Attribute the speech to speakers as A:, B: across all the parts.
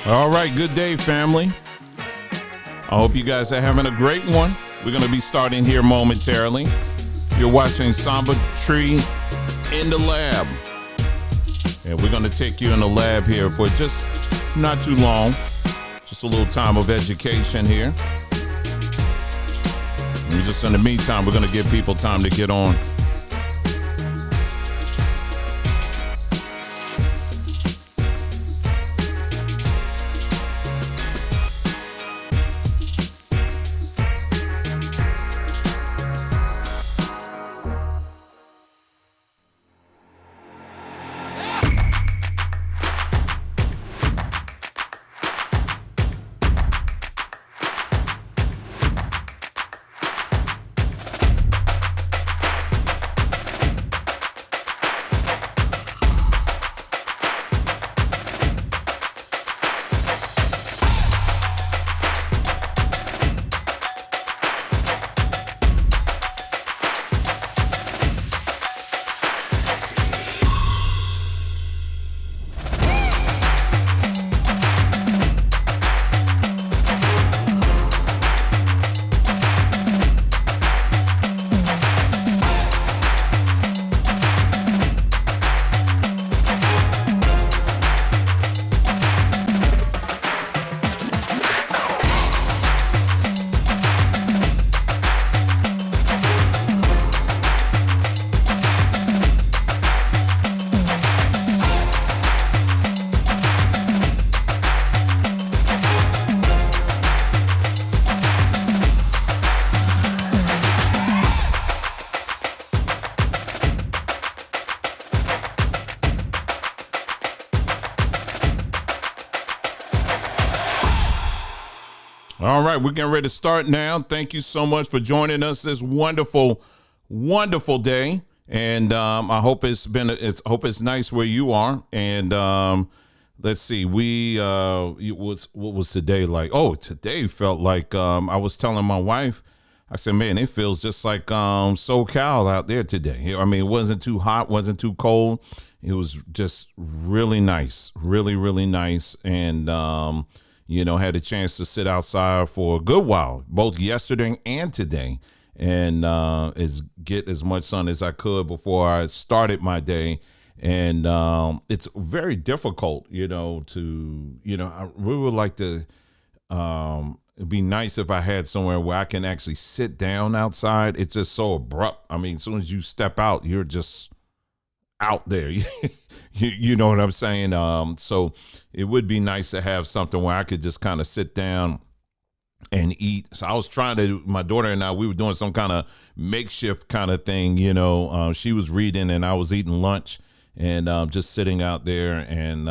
A: All right, good day, family. I hope you guys are having a great one. We're going to be starting here momentarily. You're watching Samba Tree in the Lab. And we're going to take you in the lab here for just not too long. Just a little time of education here. And just in the meantime, we're going to give people time to get on. All right, we're getting ready to start now. Thank you so much for joining us this wonderful, wonderful day. And I hope hope it's nice where you are. And let's see, what was today like? Oh, today felt like I was telling my wife. I said, man, it feels just like SoCal out there today. I mean, it wasn't too hot, wasn't too cold. It was just really nice, really, really nice. And had a chance to sit outside for a good while, both yesterday and today, and get as much sun as I could before I started my day. And it's very difficult, I really would like to, it'd be nice if I had somewhere where I can actually sit down outside. It's just so abrupt. I mean, as soon as you step out, you're just out there. You know what I'm saying? So it would be nice to have something where I could just kind of sit down and eat. So I was my daughter and I, we were doing some kind of makeshift kind of thing, she was reading and I was eating lunch and just sitting out there. And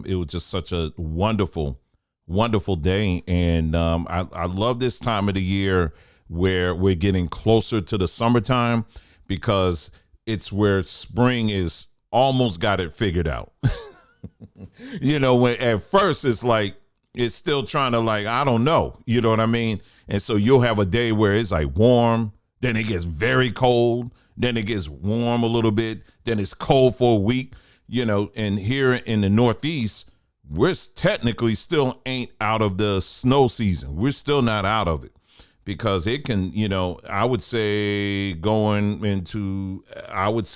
A: it was just such a wonderful, wonderful day. And I love this time of the year where we're getting closer to the summertime, because it's where spring is almost got it figured out. When at first it's like, it's still trying to I don't know, you know what I mean? And so you'll have a day where it's like warm, then it gets very cold, then it gets warm a little bit, then it's cold for a week, and here in the Northeast, we're technically still ain't out of the snow season. We're still not out of it. Because it can, I would say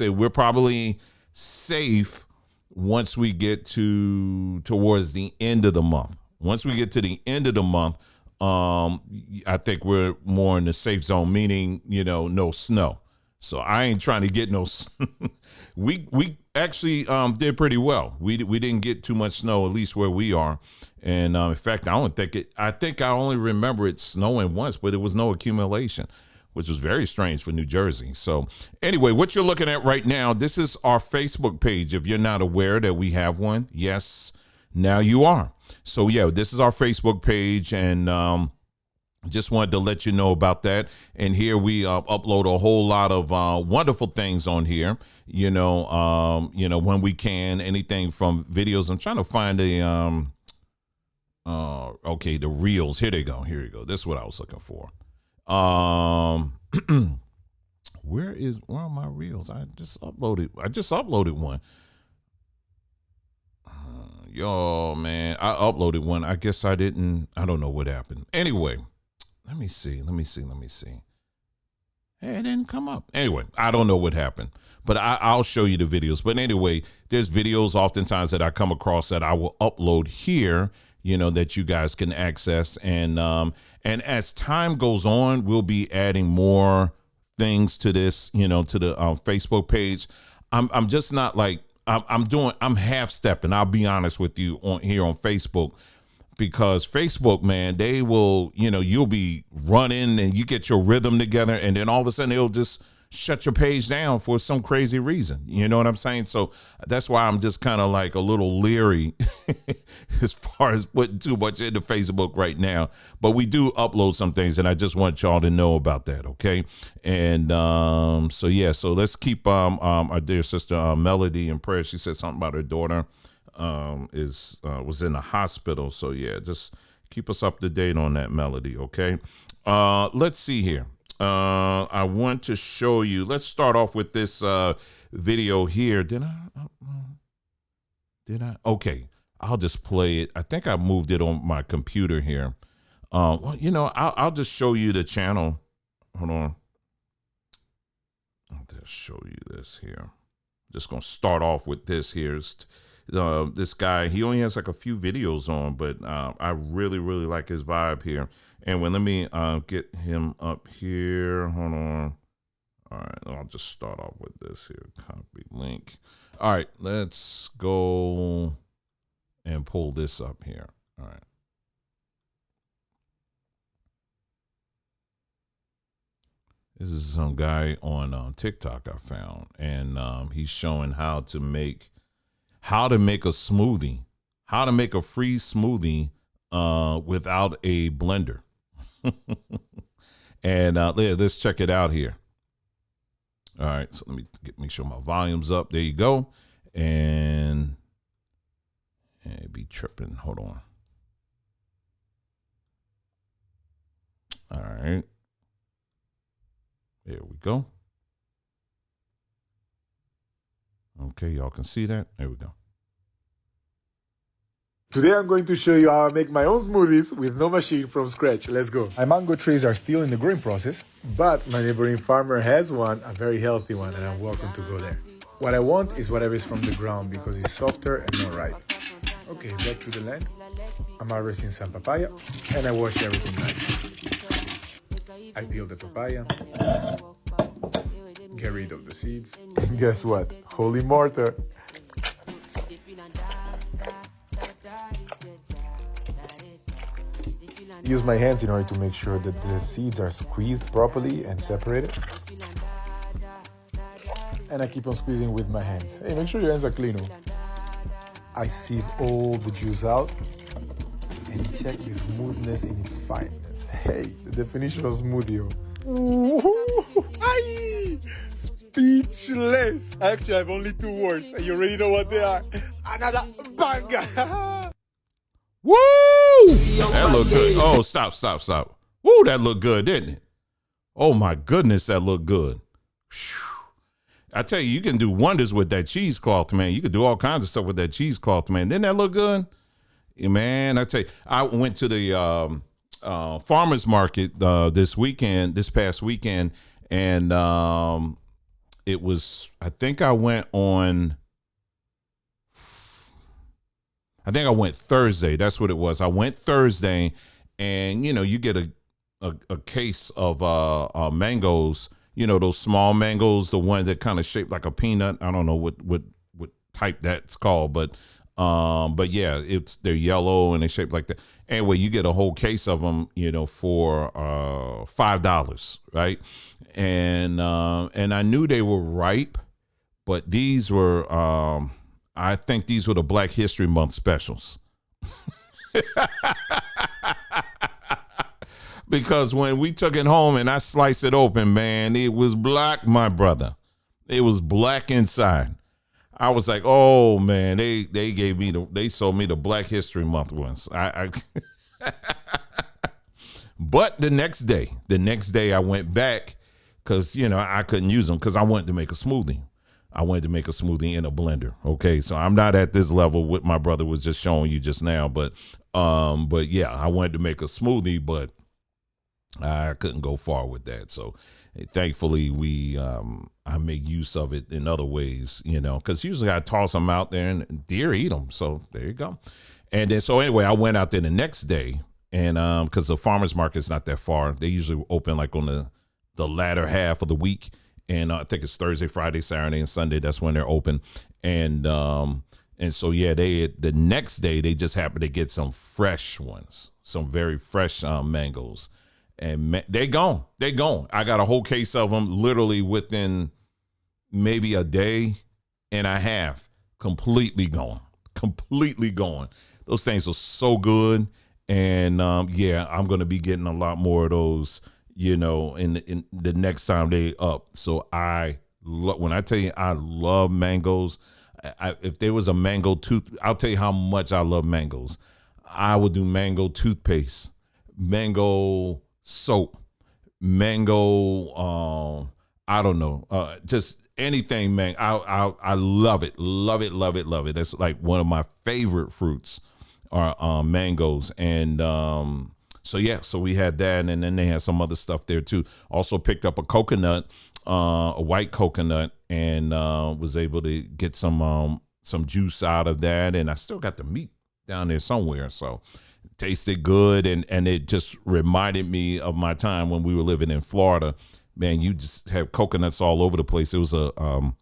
A: we're probably safe once we get towards the end of the month. Once we get to the end of the month, I think we're more in the safe zone, meaning, no snow. So I ain't trying to get no. We actually did pretty well. We didn't get too much snow, at least where we are. And in fact, I think I only remember it snowing once, but there was no accumulation, which was very strange for New Jersey. So anyway, what you're looking at right now, this is our Facebook page. If you're not aware that we have one, yes, now you are. So yeah, this is our Facebook page, and just wanted to let you know about that. And here we upload a whole lot of wonderful things on here, when we can, anything from videos. I'm trying to find the reels. Here they go. Here you go. This is what I was looking for. Where are my reels? I just uploaded one. Oh man, I uploaded one. I guess I didn't. I don't know what happened. Anyway, let me see. Hey, it didn't come up. Anyway, I don't know what happened, but I'll show you the videos. But anyway, there's videos oftentimes that I come across that I will upload here, that you guys can access. And as time goes on, we'll be adding more things to this, to the Facebook page. I'm just not like, I'm half stepping. I'll be honest with you on Facebook, because Facebook, man, they will, you'll be running and you get your rhythm together, and then all of a sudden they'll just shut your page down for some crazy reason. You know what I'm saying? So that's why I'm just kind of like a little leery as far as putting too much into Facebook right now. But we do upload some things, and I just want y'all to know about that. Okay. And so let's keep our dear sister Melody in prayer. She said something about her daughter was in the hospital. So yeah, just keep us up to date on that, Melody. Okay. Let's see here. I want to show you. Let's start off with this video here. Did I? Okay. I'll just play it. I think I moved it on my computer here. Well, I'll just show you the channel. Hold on. I'll just show you this here. Just gonna start off with this here. This guy, he only has like a few videos on, but I really like his vibe here. And let me get him up here. Hold on. All right, I'll just start off with this here. Copy link. All right, let's go and pull this up here. All right. This is some guy on TikTok I found, and he's showing how to make a smoothie, how to make a free smoothie without a blender. And let's check it out here. All right, so let me make sure my volume's up. There you go. And be tripping. Hold on. All right. There we go. Okay, y'all can see that. There we go.
B: Today I'm going to show you how I make my own smoothies with no machine from scratch. Let's go. My mango trees are still in the growing process, but my neighboring farmer has one, a very healthy one, and I'm welcome to go there. What I want is whatever is from the ground because it's softer and more ripe. Okay, back to the land. I'm harvesting some papaya, and I wash everything nice. I peel the papaya, get rid of the seeds, and guess what? Holy mortar! Use my hands in order to make sure that the seeds are squeezed properly and separated. And I keep on squeezing with my hands. Hey, make sure your hands are clean. I sieve all the juice out and check the smoothness in its fineness. Hey, the definition of smoothie. Speechless. Actually, I have only 2 words, and you already know what they are. Another banger.
A: Woo! That looked good. Oh, stop. Woo, that looked good, didn't it? Oh my goodness, that looked good. Whew. I tell you, you can do wonders with that cheesecloth, man. You can do all kinds of stuff with that cheesecloth, man. Didn't that look good? Yeah, man, I tell you, I went to the farmer's market this past weekend, and it was, I think I went Thursday. That's what it was. I went Thursday, and you get a case of mangoes. Those small mangoes, the one that kind of shaped like a peanut. I don't know what type that's called, but yeah, they're yellow and they shaped like that. Anyway, you get a whole case of them, for $5, right? And I knew they were ripe, but these were I think these were the Black History Month specials. Because when we took it home and I sliced it open, man, it was black, my brother. It was black inside. I was like, oh man, they sold me the Black History Month ones. But the next day I went back because I couldn't use them because I wanted to make a smoothie. I wanted to make a smoothie in a blender. Okay, so I'm not at this level what my brother was just showing you just now, but yeah, I wanted to make a smoothie, but I couldn't go far with that. So thankfully I make use of it in other ways, because usually I toss them out there and deer eat them. So there you go. And then so anyway, I went out there the next day, and because the farmers market's not that far, they usually open like on the latter half of the week. And I think it's Thursday, Friday, Saturday, and Sunday. That's when they're open. And so yeah, the next day they just happened to get some fresh ones, some very fresh mangoes, and they gone. I got a whole case of them literally within maybe a day and a half, completely gone. Those things were so good, and yeah, I'm gonna be getting a lot more of those, in the next time they up. So when I tell you I love mangoes, if there was a mango I'll tell you how much I love mangoes. I would do mango toothpaste, mango soap, mango, I don't know, just anything, man. I love it. That's like one of my favorite fruits are mangoes. And so yeah, so we had that, and then they had some other stuff there too. Also picked up a coconut, a white coconut, and was able to get some juice out of that. And I still got the meat down there somewhere, so it tasted good, and it just reminded me of my time when we were living in Florida. Man, you just have coconuts all over the place. It was a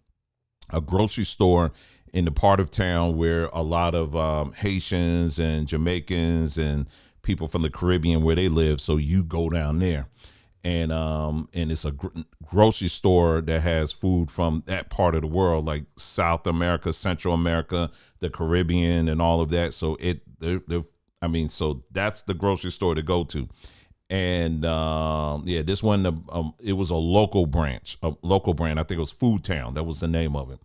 A: grocery store in the part of town where a lot of Haitians and Jamaicans and people from the Caribbean where they live. So you go down there, and it's a grocery store that has food from that part of the world, like South America, Central America, the Caribbean, and all of that. So so that's the grocery store to go to. And yeah, this one, it was a local brand. I think it was Food Town. That was the name of it.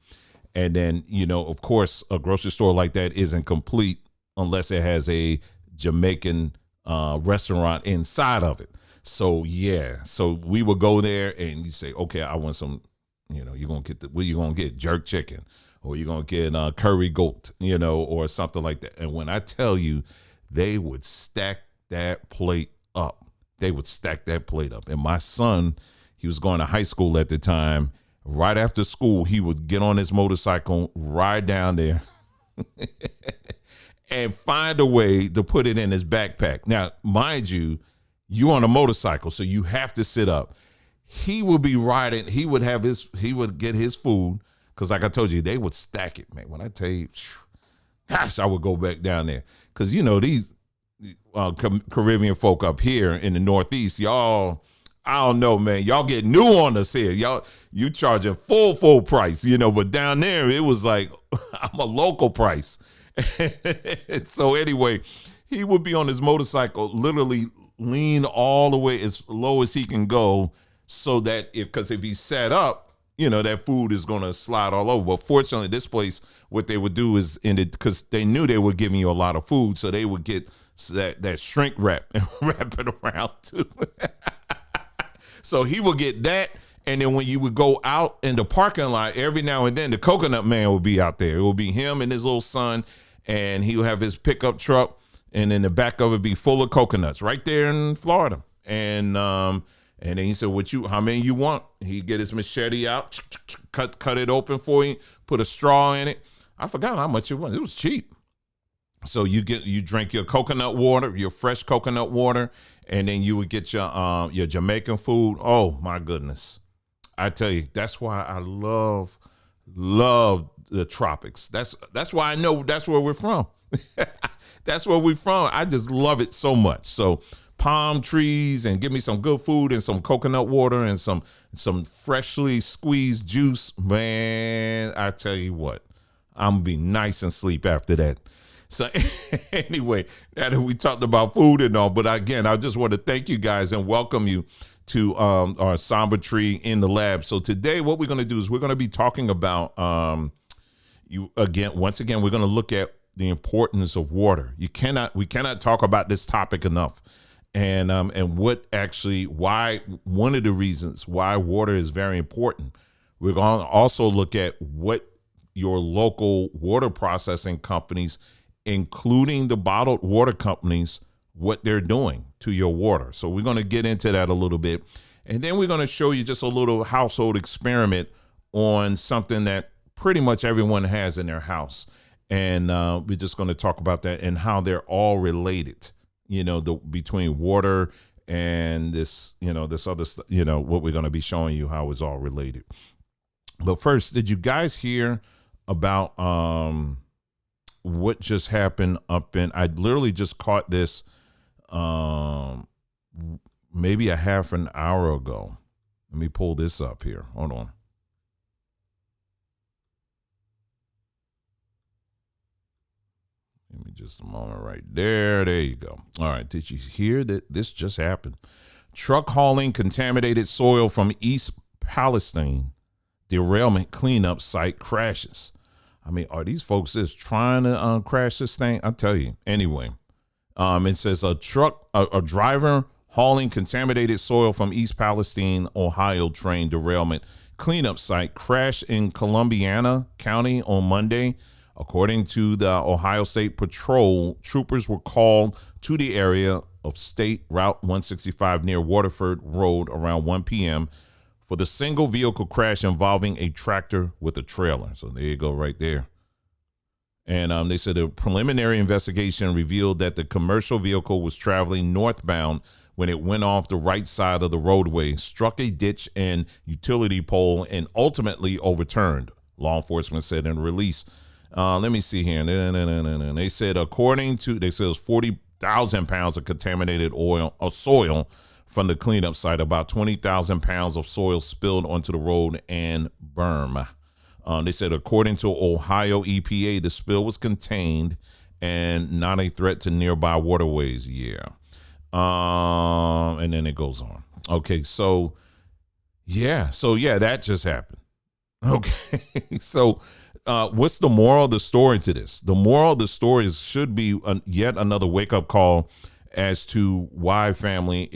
A: And then, of course, a grocery store like that isn't complete unless it has a Jamaican restaurant inside of it. So yeah, so we would go there, and you say, okay, I want some, you're gonna get you're gonna get jerk chicken, or you're gonna get curry goat, or something like that. And when I tell you, they would stack that plate up. And my son, he was going to high school at the time. Right after school, he would get on his motorcycle, ride down there, and find a way to put it in his backpack. Now, mind you, you on a motorcycle, so you have to sit up. He would be riding. He would get his food, because like I told you, they would stack it, man. When I tell you, gosh, I would go back down there, because these Caribbean folk up here in the Northeast, y'all, I don't know, man, y'all get new on us here. You charging full price, but down there it was like, I'm a local price. So anyway, he would be on his motorcycle, literally lean all the way as low as he can go, so that because if he sat up, that food is going to slide all over. But fortunately, this place, what they would do is, because they knew they were giving you a lot of food, so they would get that shrink wrap and wrap it around too. So he would get that, and then when you would go out in the parking lot, every now and then the coconut man would be out there. It would be him and his little son, and he'll have his pickup truck, and in the back of it be full of coconuts right there in Florida. And then he said, how many you want? He'd get his machete out, cut it open for you, put a straw in it. I forgot how much it was. It was cheap. So you drink your coconut water, your fresh coconut water, and then you would get your Jamaican food. Oh my goodness. I tell you, that's why I love the tropics. That's why I know that's where we're from. That's where we're from. I just love it so much. So palm trees, and give me some good food and some coconut water and some freshly squeezed juice. Man, I tell you what, I'm gonna be nice and sleep after that. So anyway, now that we talked about food and all, but again, I just want to thank you guys and welcome you to our Samba tree in the lab. So today, what we're going to do is we're going to be talking about once again, we're going to look at the importance of water. We cannot talk about this topic enough, and why one of the reasons why water is very important We're going to also look at what your local water processing companies, including the bottled water companies, what they're doing to your water. So we're going to get into that a little bit. And then we're going to show you just a little household experiment on something that pretty much everyone has in their house. And we're just going to talk about that and how they're all related, between water and this, this other stuff, what we're going to be showing you, how it's all related. But first, did you guys hear about what just happened I literally just caught this maybe a half an hour ago. Let me pull this up here. Hold on. Give me just a moment right there. There you go. All right. Did you hear that this just happened? Truck hauling contaminated soil from East Palestine derailment cleanup site crashes. I mean, are these folks just trying to crash this thing? I'll tell you. Anyway, it says a driver hauling contaminated soil from East Palestine, Ohio train derailment cleanup site crashed in Columbiana County on Monday. According to the Ohio State Patrol, troopers were called to the area of State Route 165 near Waterford Road around 1 p.m. for the single vehicle crash involving a tractor with a trailer. So there you go right there. And they said a preliminary investigation revealed that the commercial vehicle was traveling northbound when it went off the right side of the roadway, struck a ditch and utility pole, and ultimately overturned, law enforcement said in a release. Let me see here. They said it was 40,000 pounds of contaminated soil from the cleanup site. About 20,000 pounds of soil spilled onto the road and berm. They said, according to Ohio EPA, the spill was contained and not a threat to nearby waterways. Yeah. And then it goes on. Okay. So that just happened. Okay. So, what's the moral of the story to this? The moral of the story should be yet another wake up call as to why, family,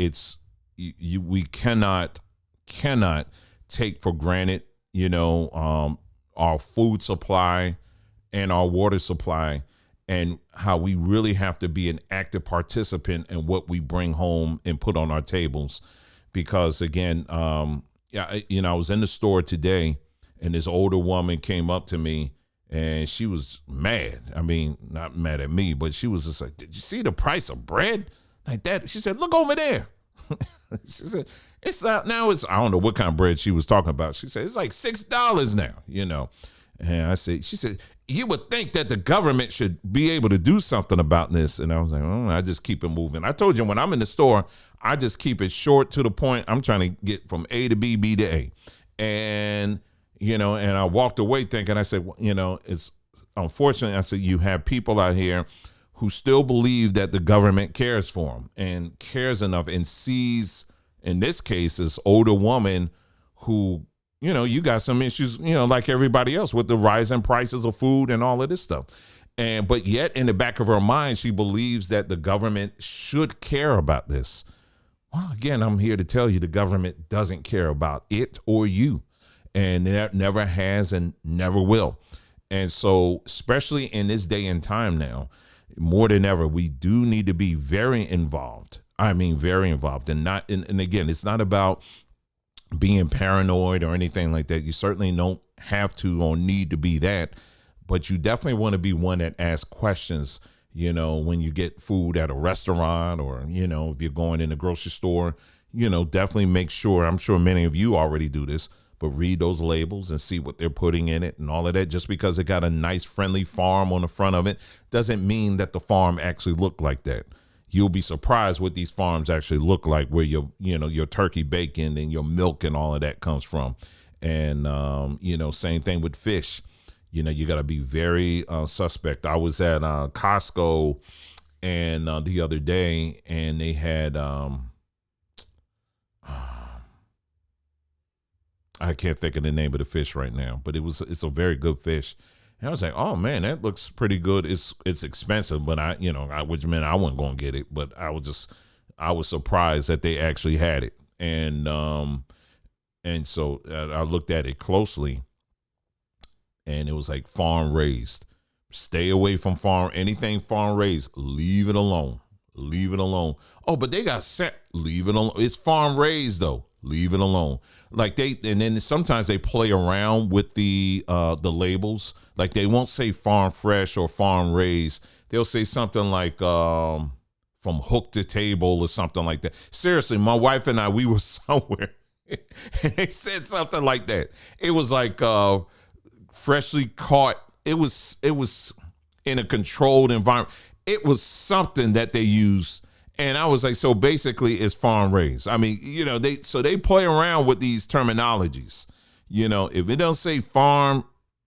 A: we cannot take for granted, our food supply and our water supply, and how we really have to be an active participant in what we bring home and put on our tables. Because again, I was in the store today, and this older woman came up to me and she was mad. I mean, not mad at me, but she was just like, did you see the price of bread? Like that. She said, look over there. She said, it's not now. I don't know what kind of bread she was talking about. She said, it's like $6 now, And she said, you would think that the government should be able to do something about this. And I was like, I just keep it moving. I told you, when I'm in the store, I just keep it short to the point. I'm trying to get from A to B, B to A. And and I walked away thinking, I said, it's unfortunate. I said, you have people out here who still believe that the government cares for them and cares enough, and sees, in this case, this older woman who, you got some issues, like everybody else, with the rising prices of food and all of this stuff. But yet in the back of her mind, she believes that the government should care about this. Well, again, I'm here to tell you the government doesn't care about it or you. And that never has and never will. And so, especially in this day and time now, more than ever, we do need to be very involved. I mean, very involved. And again, it's not about being paranoid or anything like that. You certainly don't have to or need to be that. But you definitely want to be one that asks questions, when you get food at a restaurant, or, if you're going in the grocery store, definitely make sure. I'm sure many of you already do this, but read those labels and see what they're putting in it and all of that. Just because it got a nice friendly farm on the front of it doesn't mean that the farm actually looked like that. You'll be surprised what these farms actually look like, where your turkey bacon and your milk and all of that comes from. And, same thing with fish. You got to be very suspect. I was at Costco and the other day, and they had I can't think of the name of the fish right now, but it's a very good fish. And I was like, oh man, that looks pretty good. It's expensive, but which meant I wasn't going to get it, but I was surprised that they actually had it. And And so I looked at it closely, and it was like farm raised. Stay away from anything farm raised. Leave it alone. Leave it alone. Oh, but they got set. Leave it alone. It's farm raised though. Leave it alone. Like and then sometimes they play around with the labels. Like they won't say farm fresh or farm raised. They'll say something like from hook to table or something like that. Seriously, my wife and I, we were somewhere and they said something like that. It was like freshly caught. It was in a controlled environment. It was something that they used, and I was like, so basically, it's farm raised. I mean, they play around with these terminologies. If it doesn't say farm,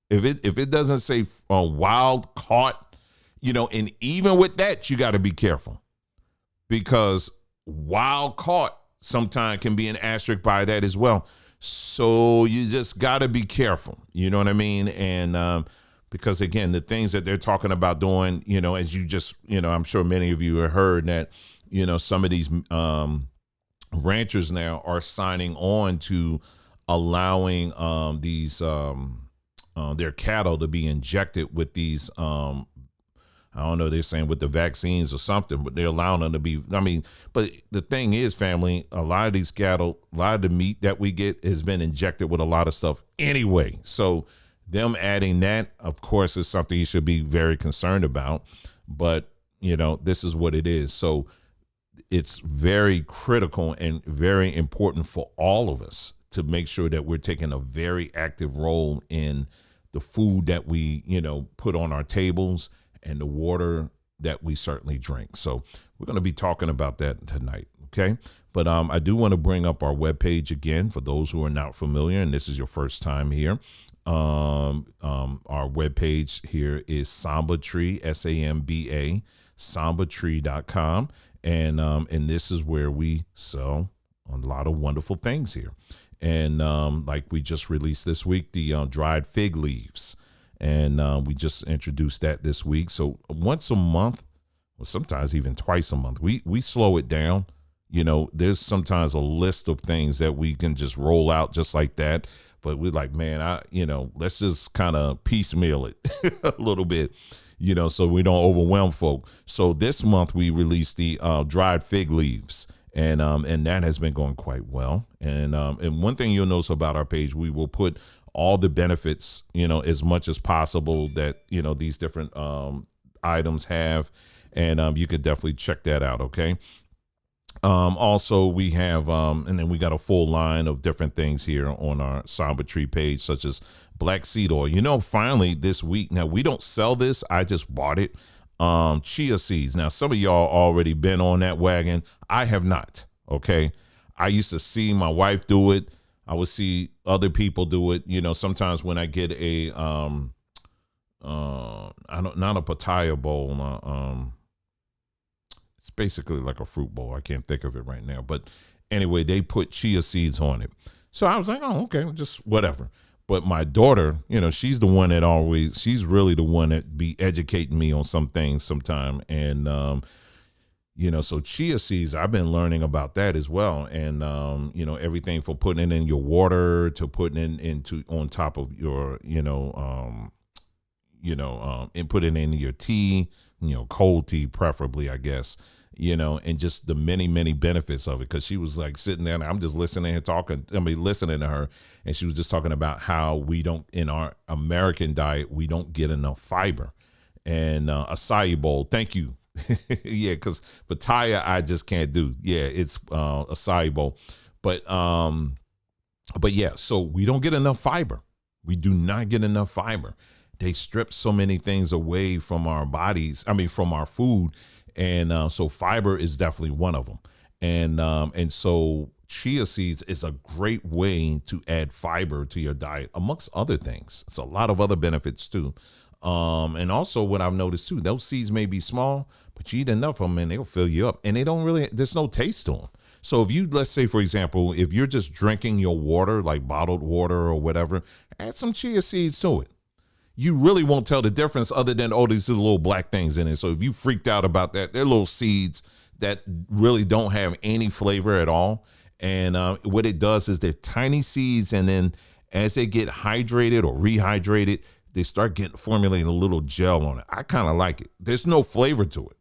A: if it doesn't say wild caught, and even with that, you got to be careful, because wild caught sometimes can be an asterisk by that as well. So you just got to be careful. You know what I mean? And because again, the things that they're talking about doing, as you just, I'm sure many of you have heard that, some of these ranchers now are signing on to allowing these their cattle to be injected with these I don't know, they're saying with the vaccines or something, but they're allowing them to be, but the thing is, family, a lot of these cattle, a lot of the meat that we get has been injected with a lot of stuff anyway. So them adding that, of course, is something you should be very concerned about. But, this is what it is. So it's very critical and very important for all of us to make sure that we're taking a very active role in the food that we, put on our tables and the water that we certainly drink. So we're going to be talking about that tonight. Okay. But I do want to bring up our webpage again for those who are not familiar, and this is your first time here. Our webpage here is Samba Tree, SAMBA, sambatree.com. And this is where we sell a lot of wonderful things here. And like we just released this week, the dried fig leaves. And we just introduced that this week. So once a month, or sometimes even twice a month, we slow it down. There's sometimes a list of things that we can just roll out just like that. But we're like, man, let's just kind of piecemeal it a little bit, so we don't overwhelm folk. So this month we released the dried fig leaves. And that has been going quite well. And one thing you'll notice about our page, we will put all the benefits, as much as possible that, these different items have. And you could definitely check that out. Okay. Also, we have and then we got a full line of different things here on our Samba Tree page, such as black seed oil. Finally this week, now we don't sell this. I just bought it. Chia seeds. Now, some of y'all already been on that wagon. I have not. Okay. I used to see my wife do it. I would see other people do it. Sometimes when I get a, not a pitaya bowl. It's basically like a fruit bowl. I can't think of it right now, but anyway, they put chia seeds on it. So I was like, oh, okay, just whatever. But my daughter, she's the one that she's really the one that be educating me on some things sometime. And, so chia seeds, I've been learning about that as well. And, everything from putting it in your water to putting it on top of your, and put it in your tea, cold tea, preferably, I guess, and just the many, many benefits of it. Cause she was like sitting there and I'm just listening to her. And she was just talking about how we don't, in our American diet, we don't get enough fiber. And acai bowl, thank you. Yeah, because pitaya I just can't do. Yeah, it's acai bowl. But yeah, so we don't get enough fiber. We do not get enough fiber. They strip so many things away from our bodies, from our food. And so fiber is definitely one of them. And so chia seeds is a great way to add fiber to your diet, amongst other things. It's a lot of other benefits too. And also what I've noticed too, those seeds may be small, but you eat enough of them and they'll fill you up, and there's no taste to them. So if you, let's say, for example, if you're just drinking your water, like bottled water or whatever, add some chia seeds to it. You really won't tell the difference other than, these little black things in it. So if you freaked out about that, they're little seeds that really don't have any flavor at all. And what it does is they're tiny seeds, and then as they get hydrated or rehydrated, they start getting formulating a little gel on it. I kind of like it. There's no flavor to it,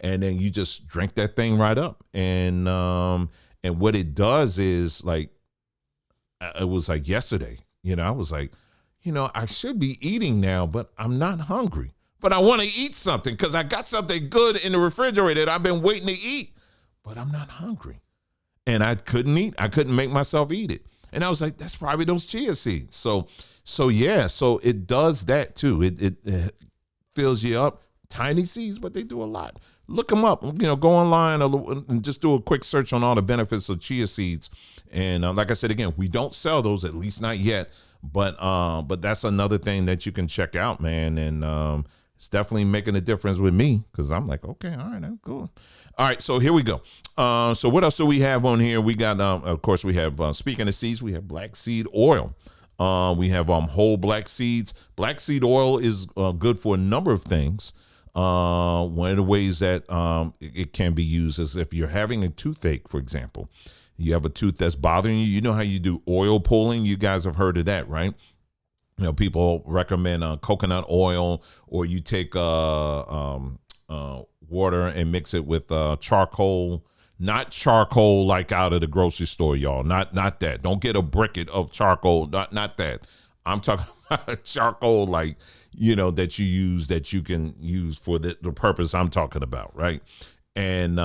A: and then you just drink that thing right up. And what it does is, like, it was like yesterday, I was like, I should be eating now, but I'm not hungry. But I want to eat something because I got something good in the refrigerator that I've been waiting to eat, but I'm not hungry. And I couldn't eat. I couldn't make myself eat it. And I was like, that's probably those chia seeds. So yeah, so it does that too. It fills you up. Tiny seeds, but they do a lot. Look them up. Go online and just do a quick search on all the benefits of chia seeds. And like I said, again, we don't sell those, at least not yet. But that's another thing that you can check out, man. And it's definitely making a difference with me, because I'm like, okay, all right, I'm cool. All right, so here we go. So what else do we have on here? We got, of course, we have, speaking of seeds, we have black seed oil. We have whole black seeds. Black seed oil is good for a number of things. One of the ways that it can be used is if you're having a toothache, for example. You have a tooth that's bothering you. You know how you do oil pulling? You guys have heard of that, right? People recommend coconut oil, or you take water and mix it with charcoal. Not charcoal like out of the grocery store, y'all. Not that. Don't get a briquette of charcoal. Not that. I'm talking about charcoal like, that you use, that you can use for the purpose I'm talking about, right? And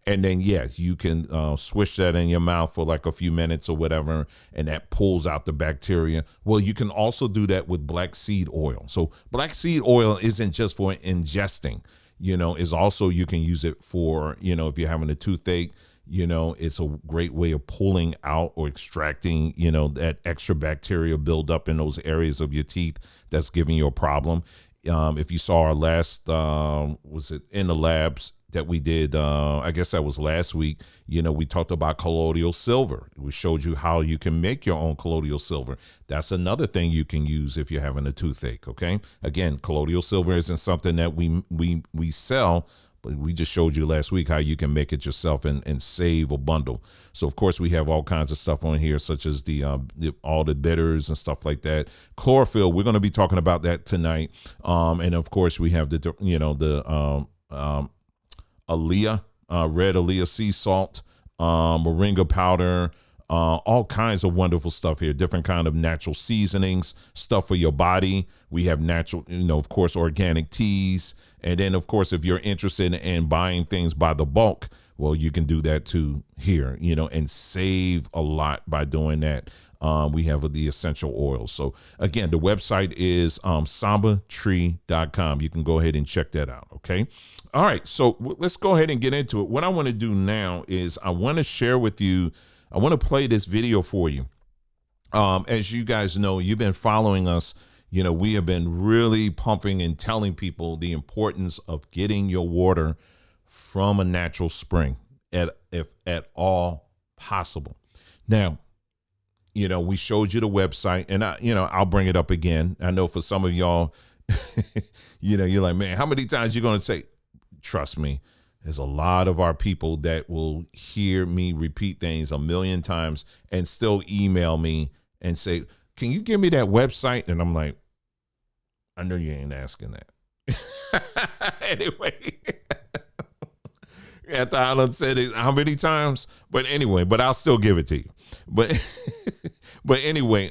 A: and then, you can swish that in your mouth for like a few minutes or whatever, and that pulls out the bacteria. Well, you can also do that with black seed oil. So black seed oil isn't just for ingesting, is also, you can use it for, if you're having a toothache, it's a great way of pulling out or extracting, that extra bacteria build up in those areas of your teeth that's giving you a problem. If you saw our last, was it in the labs that we did, I guess that was last week, we talked about colloidal silver. We showed you how you can make your own colloidal silver. That's another thing you can use if you're having a toothache, okay? Again, colloidal silver isn't something that we sell, but we just showed you last week how you can make it yourself and save a bundle. So, of course, we have all kinds of stuff on here, such as all the bitters and stuff like that. Chlorophyll, we're going to be talking about that tonight. And, of course, we have the Aaliyah, red Aaliyah sea salt, moringa powder, all kinds of wonderful stuff here. Different kind of natural seasonings, stuff for your body. We have natural, of course, organic teas. And then, of course, if you're interested in buying things by the bulk, well, you can do that too here, and save a lot by doing that. We have the essential oils. So again, the website is sambatree.com. You can go ahead and check that out. Okay. All right. So let's go ahead and get into it. What I want to do now is I want to share with you, I want to play this video for you. As you guys know, you've been following us. We have been really pumping and telling people the importance of getting your water from a natural spring if at all possible. Now, we showed you the website, and I'll bring it up again. I know for some of y'all, you're like, man, how many times you going to say? Trust me, there's a lot of our people that will hear me repeat things a million times and still email me and say, can you give me that website? And I'm like, I know you ain't asking that. Anyway, after I done said it how many times, but I'll still give it to you. But anyway,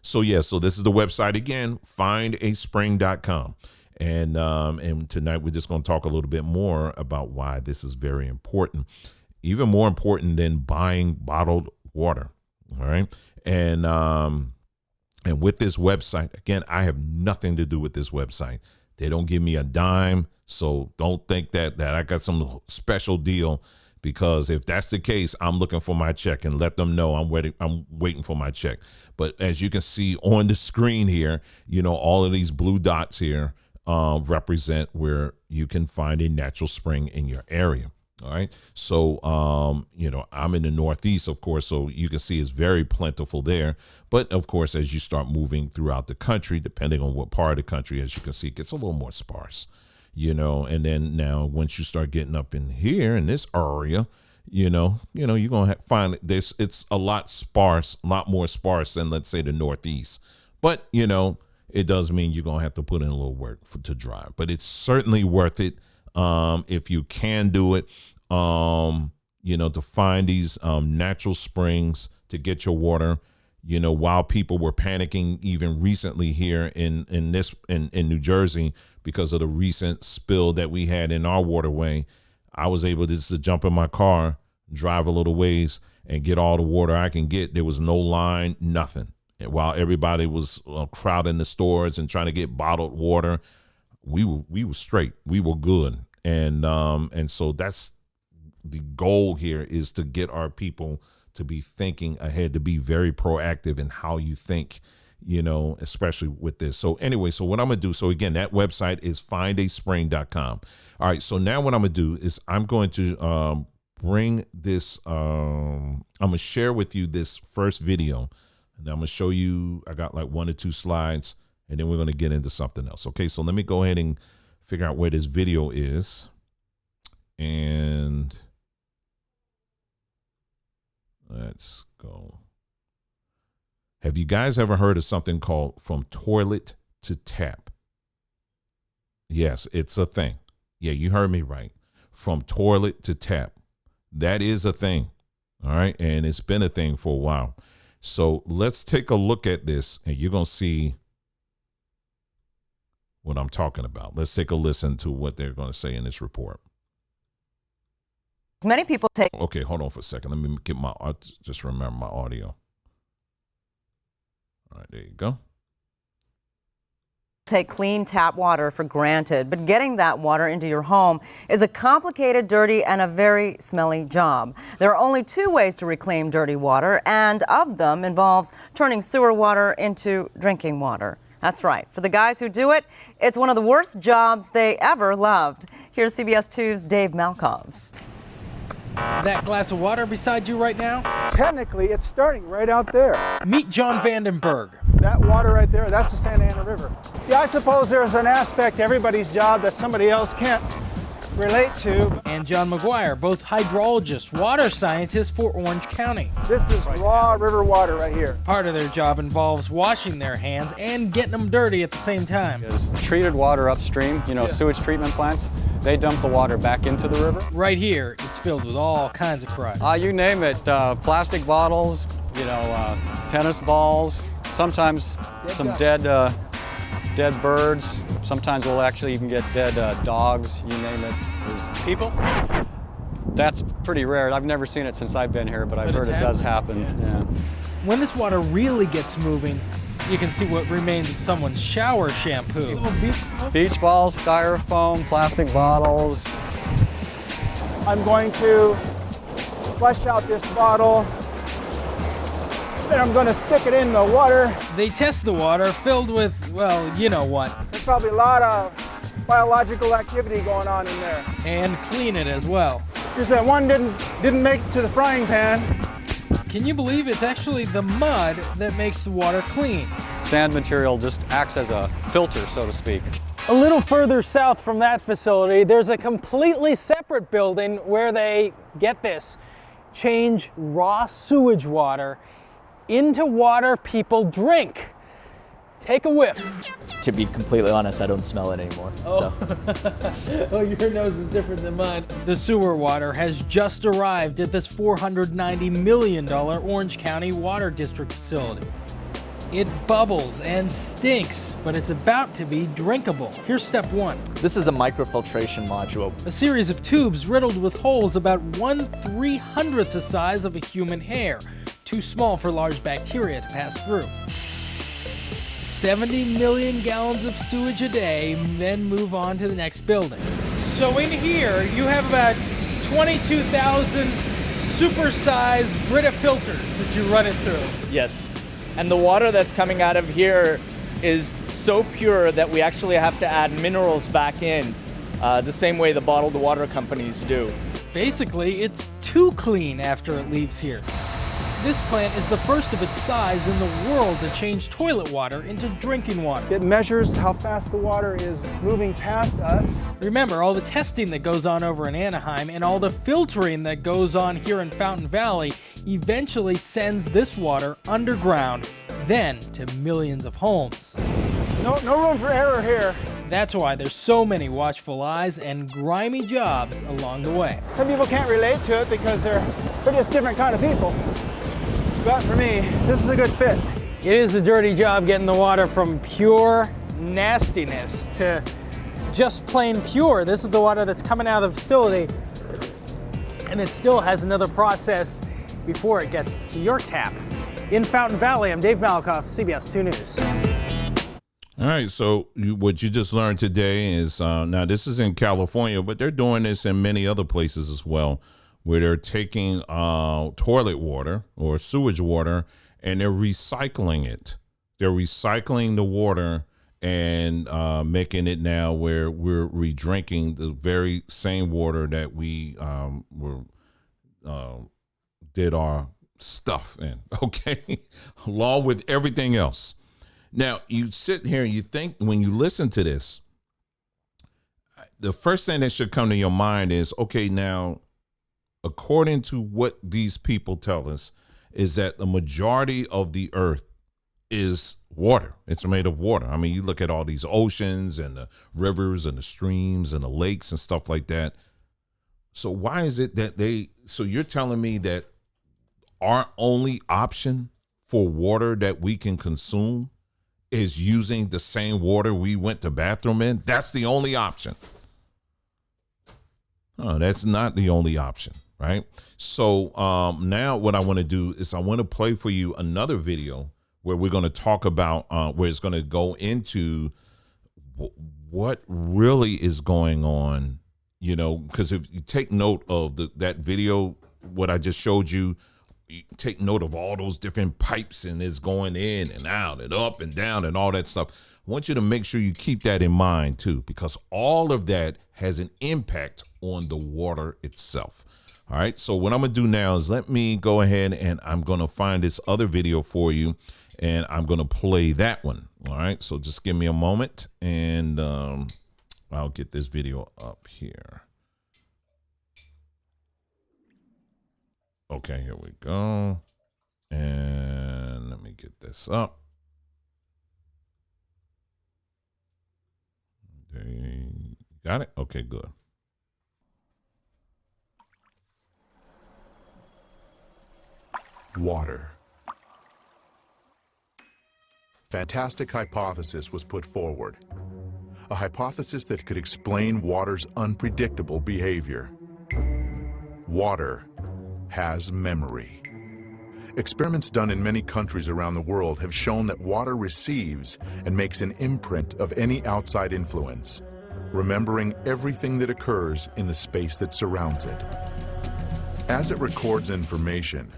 A: so this is the website again, findaspring.com. And tonight we're just going to talk a little bit more about why this is very important, even more important than buying bottled water. All right. And with this website, again, I have nothing to do with this website. They don't give me a dime. So don't think that I got some special deal, because if that's the case, I'm looking for my check, and let them know I'm waiting for my check. But as you can see on the screen here, all of these blue dots here represent where you can find a natural spring in your area. All right. So, I'm in the Northeast, of course, so you can see it's very plentiful there. But of course, as you start moving throughout the country, depending on what part of the country, as you can see, it gets a little more sparse, and then now once you start getting up in here in this area, you're gonna find this. It's a lot more sparse than, let's say, the Northeast. But it does mean you're gonna have to put in a little work to dry. But it's certainly worth it if you can do it. To find these natural springs to get your water. While people were panicking even recently here in New Jersey because of the recent spill that we had in our waterway, I was able just to jump in my car, drive a little ways, and get all the water I can get. There was no line, nothing. And while everybody was crowding the stores and trying to get bottled water, we were straight. We were good. And so that's the goal here, is to get our people to be thinking ahead, to be very proactive in how you think, especially with this. So anyway, so what I'm going to do, so again, that website is findaspring.com. All right. So now what I'm going to do is I'm going to bring this, I'm going to share with you this first video, and I'm going to show you, I got like 1 or 2 slides, and then we're going to get into something else. Okay. So let me go ahead and figure out where this video is. And let's go. Have you guys ever heard of something called from toilet to tap? Yes, it's a thing. Yeah, you heard me right. From toilet to tap. That is a thing. All right. And it's been a thing for a while. So let's take a look at this, and you're going to see what I'm talking about. Let's take a listen to what they're going to say in this report.
C: Many people take.
A: Okay, hold on for a second. Let me get just remember my audio. All right, there you go.
C: Take clean tap water for granted, but getting that water into your home is a complicated, dirty, and a very smelly job. There are only 2 ways to reclaim dirty water, and of them involves turning sewer water into drinking water. That's right. For the guys who do it, it's one of the worst jobs they ever loved. Here's CBS 2's Dave Malkov.
D: That glass of water beside you right now?
E: Technically, it's starting right out there.
D: Meet John Vandenberg.
E: That water right there, that's the Santa Ana River. Yeah, I suppose there's an aspect to everybody's job that somebody else can't relate to.
D: And John McGuire, both hydrologists, water scientists for Orange County.
E: This is raw river water right here.
D: Part of their job involves washing their hands and getting them dirty at the same time.
F: Is treated water upstream, sewage treatment plants, they dump the water back into the river.
D: Right here, it's filled with all kinds of crud.
F: You name it, plastic bottles, tennis balls, sometimes some dead birds. Sometimes we'll actually even get dead dogs, you name it. There's people. That's pretty rare. I've never seen it since I've been here, but I've heard it does happen. Yeah.
D: When this water really gets moving, you can see what remains of someone's shower shampoo.
F: Beach balls, styrofoam, plastic bottles.
E: I'm going to flush out this bottle, and I'm going to stick it in the water.
D: They test the water filled with, well, you know what.
E: There's probably a lot of biological activity going on in there.
D: And clean it as well.
E: Just that one didn't make it to the frying pan.
D: Can you believe it's actually the mud that makes the water clean?
F: Sand material just acts as a filter, so to speak.
G: A little further south from that facility, there's a completely separate building where they, get this, change raw sewage water into water people drink. Take a whiff.
H: To be completely honest, I don't smell it anymore.
D: Oh, oh, your nose is different than mine. The sewer water has just arrived at this $490 million Orange County Water District facility. It bubbles and stinks, but it's about to be drinkable. Here's step 1.
H: This is a microfiltration module.
D: A series of tubes riddled with holes about 1/300th the size of a human hair, too small for large bacteria to pass through. 70 million gallons of sewage a day, then move on to the next building. So in here, you have about 22,000 super-sized Brita filters that you run it through.
H: Yes. And the water that's coming out of here is so pure that we actually have to add minerals back in, the same way the bottled water companies do.
D: Basically, it's too clean after it leaves here. This plant is the first of its size in the world to change toilet water into drinking water.
E: It measures how fast the water is moving past us.
D: Remember, all the testing that goes on over in Anaheim and all the filtering that goes on here in Fountain Valley eventually sends this water underground, then to millions of homes.
E: No room for error here.
D: That's why there's so many watchful eyes and grimy jobs along the way.
E: Some people can't relate to it because they're just different kind of people. But for me, this is a good fit.
G: It is a dirty job getting the water from pure nastiness to just plain pure. This is the water that's coming out of the facility, and it still has another process before it gets to your tap. In Fountain Valley, I'm Dave Malikoff, CBS 2 News.
A: All right, so what you just learned today is, now this is in California, but they're doing this in many other places as well, where they're taking toilet water or sewage water and they're recycling it. They're recycling the water and making it now where we're re-drinking the very same water that we did our stuff in, okay, along with everything else. Now, you sit here and you think, when you listen to this, the first thing that should come to your mind is, okay, now, according to what these people tell us, is that the majority of the earth is water. It's made of water. I mean, you look at all these oceans and the rivers and the streams and the lakes and stuff like that. So why is it that so you're telling me that our only option for water that we can consume is using the same water we went to bathroom in? That's the only option. Oh, that's not the only option, right? So now what I want to do is I want to play for you another video where we're going to talk about, where it's going to go into what really is going on, you know, because if you take note of that video, what I just showed you, you take note of all those different pipes and it's going in and out and up and down and all that stuff. I want you to make sure you keep that in mind too, because all of that has an impact on the water itself. All right. So what I'm going to do now is let me go ahead and I'm going to find this other video for you and I'm going to play that one. All right. So just give me a moment and I'll get this video up here. Okay, here we go. And let me get this up. Okay, got it? Okay, good.
I: Water. Fantastic hypothesis was put forward. A hypothesis that could explain water's unpredictable behavior. Water has memory. Experiments done in many countries around the world have shown that water receives and makes an imprint of any outside influence, remembering everything that occurs in the space that surrounds it. As it records information,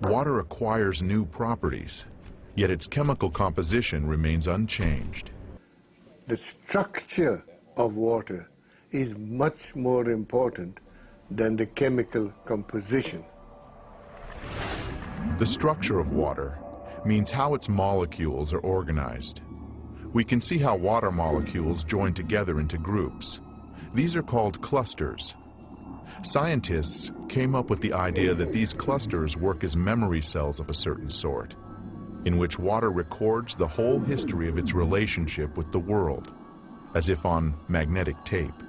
I: water acquires new properties, yet its chemical composition remains unchanged.
J: The structure of water is much more important than the chemical composition.
I: The structure of water means how its molecules are organized. We can see how water molecules join together into groups. These are called clusters. Scientists came up with the idea that these clusters work as memory cells of a certain sort, in which water records the whole history of its relationship with the world, as if on magnetic tape.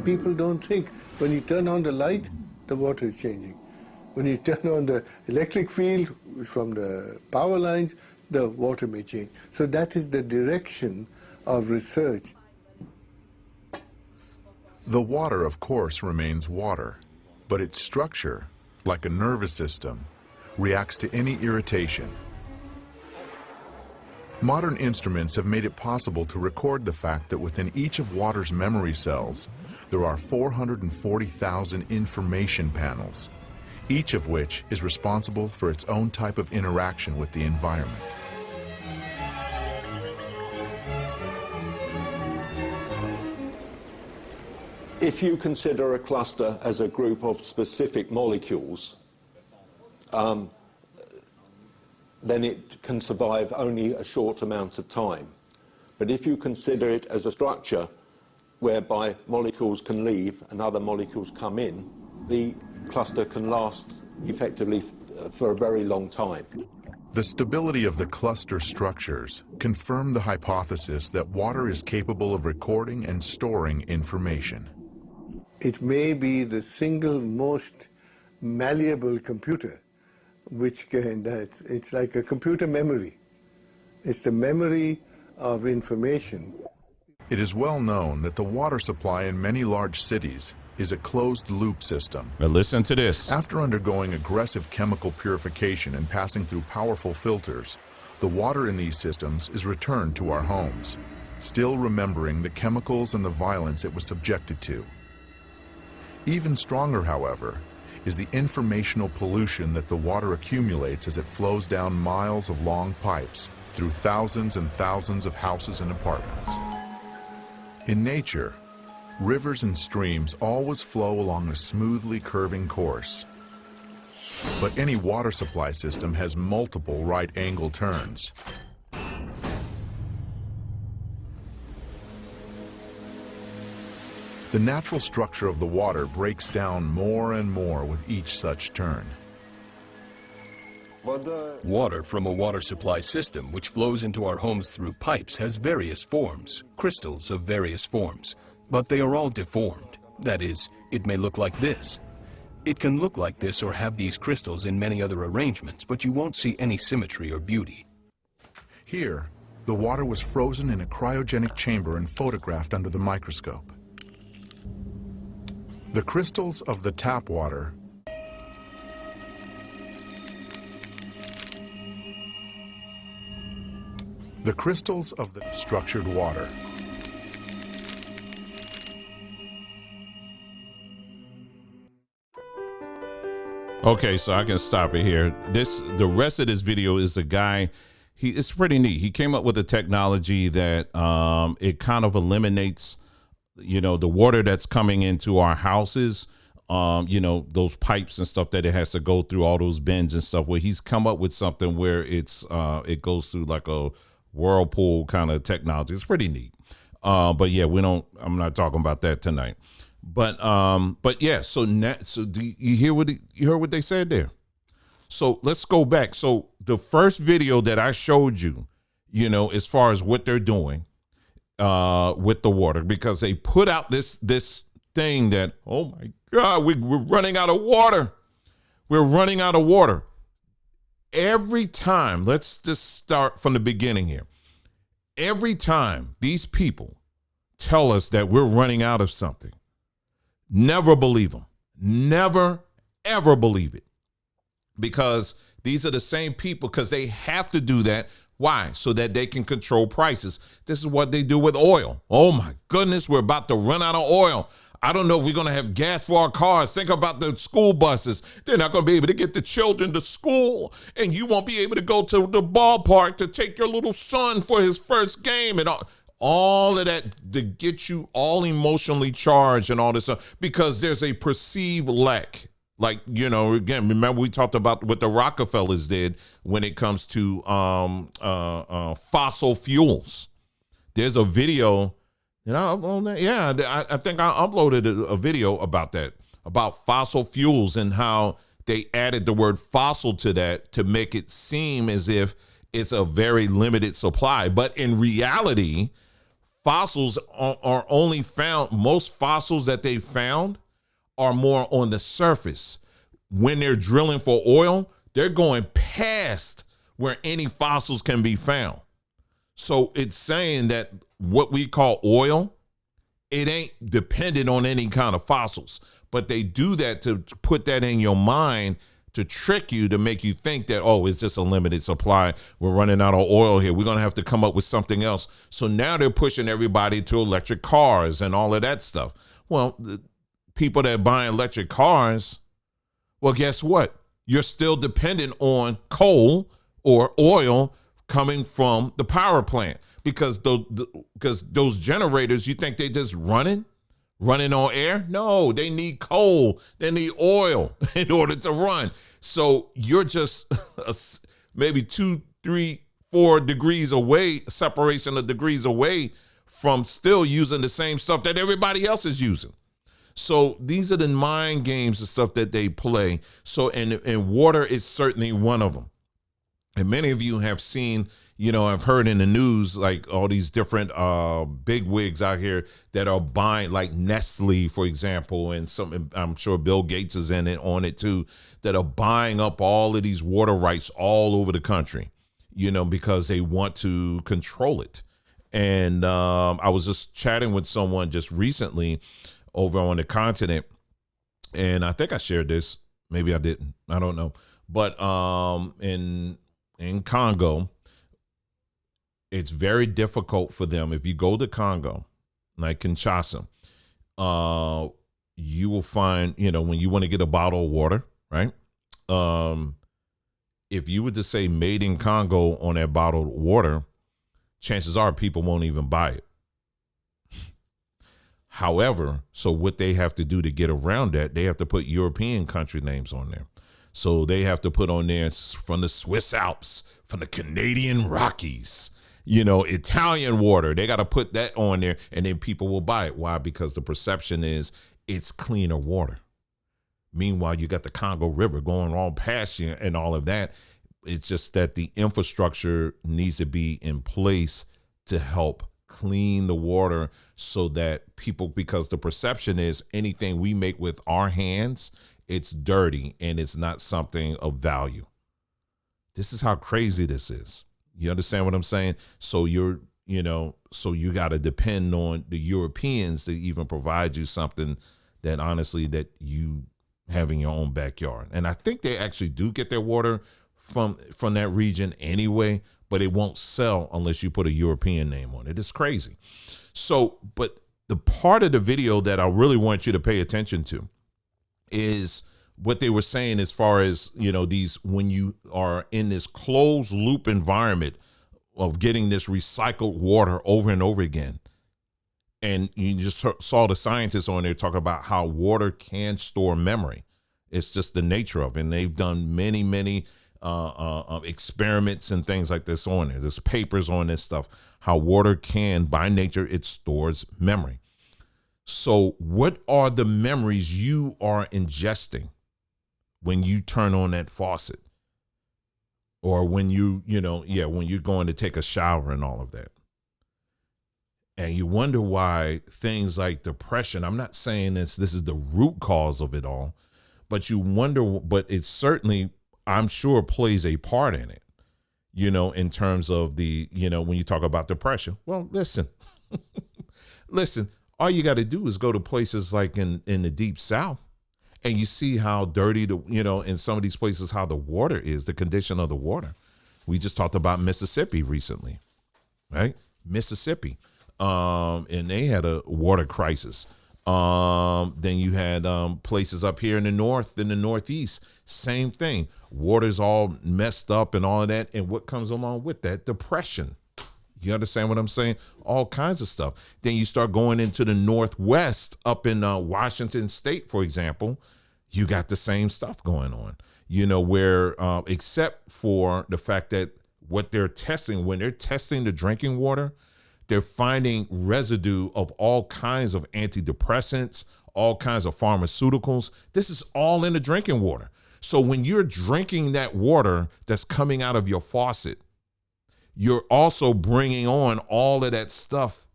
J: People don't think when you turn on the light, the water is changing. When you turn on the electric field from the power lines, the water may change. So that is the direction of research.
I: The water, of course, remains water, but its structure, like a nervous system, reacts to any irritation. Modern instruments have made it possible to record the fact that within each of water's memory cells, there are 440,000 information panels, each of which is responsible for its own type of interaction with the environment.
K: If you consider a cluster as a group of specific molecules, then it can survive only a short amount of time. But if you consider it as a structure whereby molecules can leave and other molecules come in, the cluster can last effectively for a very long time.
I: The stability of the cluster structures confirm the hypothesis that water is capable of recording and storing information.
J: It may be the single most malleable computer, which can, it's like a computer memory. It's the memory of information.
I: It is well known that the water supply in many large cities is a closed-loop system.
A: Now listen to this.
I: After undergoing aggressive chemical purification and passing through powerful filters, the water in these systems is returned to our homes, still remembering the chemicals and the violence it was subjected to. Even stronger, however, is the informational pollution that the water accumulates as it flows down miles of long pipes through thousands and thousands of houses and apartments. In nature, rivers and streams always flow along a smoothly curving course. But any water supply system has multiple right-angle turns. The natural structure of the water breaks down more and more with each such turn.
L: Water from a water supply system which flows into our homes through pipes has various forms, crystals of various forms, but they are all deformed. That is, it may look like this. It can look like this or have these crystals in many other arrangements, but you won't see any symmetry or beauty.
I: Here, the water was frozen in a cryogenic chamber and photographed under the microscope. The crystals of the tap water the crystals of the structured water.
A: Okay, so I can stop it here. The rest of this video is a guy. It's pretty neat. He came up with a technology that it kind of eliminates, the water that's coming into our houses. Those pipes and stuff that it has to go through, all those bends and stuff. Where he's come up with something where it goes through like a whirlpool kind of technology. It's pretty neat. But yeah, I'm not talking about that tonight. But yeah, so do you hear what they said there? So let's go back. So the first video that I showed you, as far as what they're doing with the water, because they put out this thing that, oh my God, we're running out of water. We're running out of water. Every time, let's just start from the beginning here. Every time these people tell us that we're running out of something, never believe them. Never, ever believe it. Because these are the same people, because they have to do that. Why? So that they can control prices. This is what they do with oil. Oh my goodness, we're about to run out of oil. I don't know if we're going to have gas for our cars. Think about the school buses. They're not going to be able to get the children to school, and you won't be able to go to the ballpark to take your little son for his first game, and all of that to get you all emotionally charged and all this stuff, because there's a perceived lack. Like, again, remember we talked about what the Rockefellers did when it comes to fossil fuels. There's a video. I think I uploaded a video about that, about fossil fuels and how they added the word fossil to that to make it seem as if it's a very limited supply. But in reality, fossils are only found, most fossils that they found are more on the surface. When they're drilling for oil, they're going past where any fossils can be found. So it's saying that what we call oil, it ain't dependent on any kind of fossils, but they do that to put that in your mind to trick you, to make you think that, oh, it's just a limited supply. We're running out of oil here. We're going to have to come up with something else. So now they're pushing everybody to electric cars and all of that stuff. Well, the people that buy electric cars, well, guess what? You're still dependent on coal or oil coming from the power plant, because those generators, you think they just running on air? No, they need coal, they need oil in order to run. So you're just maybe 2, 3, 4 degrees away, separation of degrees away from still using the same stuff that everybody else is using. So these are the mind games and stuff that they play. So, and water is certainly one of them. And many of you have seen, I've heard in the news, like all these different big wigs out here that are buying, like Nestle, for example, and I'm sure Bill Gates is on it too, that are buying up all of these water rights all over the country, because they want to control it. And I was just chatting with someone just recently over on the continent, and I think I shared this. Maybe I didn't. I don't know. But in Congo, it's very difficult for them. If you go to Congo, like Kinshasa, you will find, when you want to get a bottle of water, right? If you were to say made in Congo on that bottled water, chances are people won't even buy it. However, so what they have to do to get around that, they have to put European country names on there. So they have to put on there from the Swiss Alps, from the Canadian Rockies, Italian water. They got to put that on there, and then people will buy it. Why? Because the perception is it's cleaner water. Meanwhile, you got the Congo River going all past you and all of that. It's just that the infrastructure needs to be in place to help clean the water so that people, because the perception is anything we make with our hands, it's dirty and it's not something of value. This is how crazy this is. You understand what I'm saying? So you got to depend on the Europeans to even provide you something that honestly that you have in your own backyard. And I think they actually do get their water from that region anyway, but it won't sell unless you put a European name on it. It's crazy. So, but the part of the video that I really want you to pay attention to is what they were saying as far as, these, when you are in this closed loop environment of getting this recycled water over and over again. And you just saw the scientists on there talking about how water can store memory. It's just the nature of it. And they've done many, many experiments and things like this on there. There's papers on this stuff, how water can, by nature, it stores memory. So what are the memories you are ingesting when you turn on that faucet? Or when when you're going to take a shower and all of that. And you wonder why things like depression, I'm not saying this is the root cause of it all, but you wonder, but it certainly, I'm sure, plays a part in it, in terms of the, when you talk about depression. Well, listen, all you got to do is go to places like in the deep South, and you see how dirty in some of these places, how the water is, the condition of the water. We just talked about Mississippi recently, right? Mississippi. And they had a water crisis. Then you had places up here in the north, in the northeast, same thing. Water's all messed up and all of that. And what comes along with that? Depression. You understand what I'm saying? All kinds of stuff. Then you start going into the northwest, up in Washington State, for example. You got the same stuff going on, where except for the fact that what they're testing, when they're testing the drinking water, they're finding residue of all kinds of antidepressants, all kinds of pharmaceuticals. This is all in the drinking water. So when you're drinking that water that's coming out of your faucet, you're also bringing on all of that stuff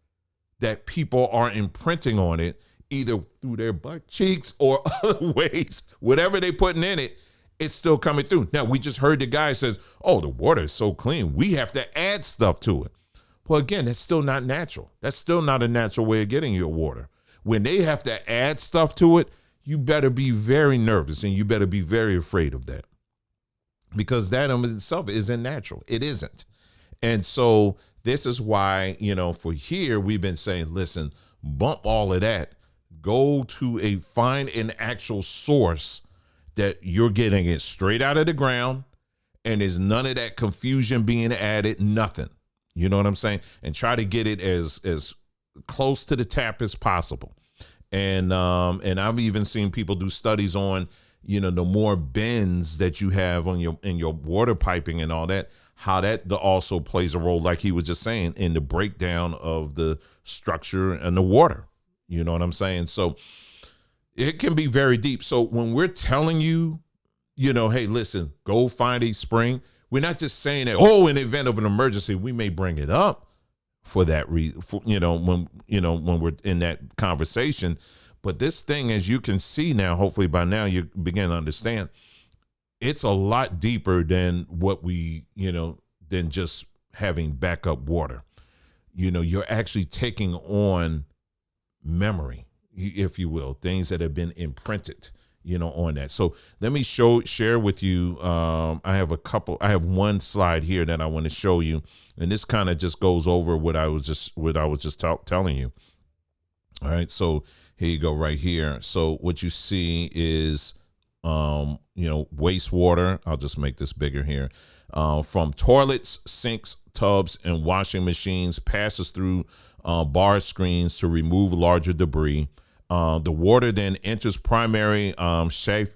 A: that people are imprinting on it, either through their butt cheeks or other ways, whatever they're putting in it, it's still coming through. Now, we just heard the guy says, oh, the water is so clean, we have to add stuff to it. Well, again, that's still not natural. That's still not a natural way of getting your water. When they have to add stuff to it, you better be very nervous and you better be very afraid of that, because that in itself isn't natural. It isn't. And so this is why, for here, we've been saying, listen, bump all of that. Go to find an actual source that you're getting it straight out of the ground, and there's none of that confusion being added, nothing. You know what I'm saying? And try to get it as close to the tap as possible. And I've even seen people do studies on, the more bends that you have on in your water piping and all that, how that also plays a role, like he was just saying, in the breakdown of the structure and the water. You know what I'm saying? So it can be very deep. So when we're telling you, hey, listen, go find a spring, we're not just saying that, in the event of an emergency, we may bring it up for that reason, when we're in that conversation. But this thing, as you can see now, hopefully by now you begin to understand, it's a lot deeper than what we, than just having backup water. You're actually taking on memory, if you will, things that have been imprinted, on that. So let me share with you. I have one slide here that I want to show you. And this kind of just goes over what I was just telling you. All right. So here you go right here. So what you see is, wastewater. I'll just make this bigger here. From toilets, sinks, tubs, and washing machines, passes through bar screens to remove larger debris. The water then enters primary clarifiers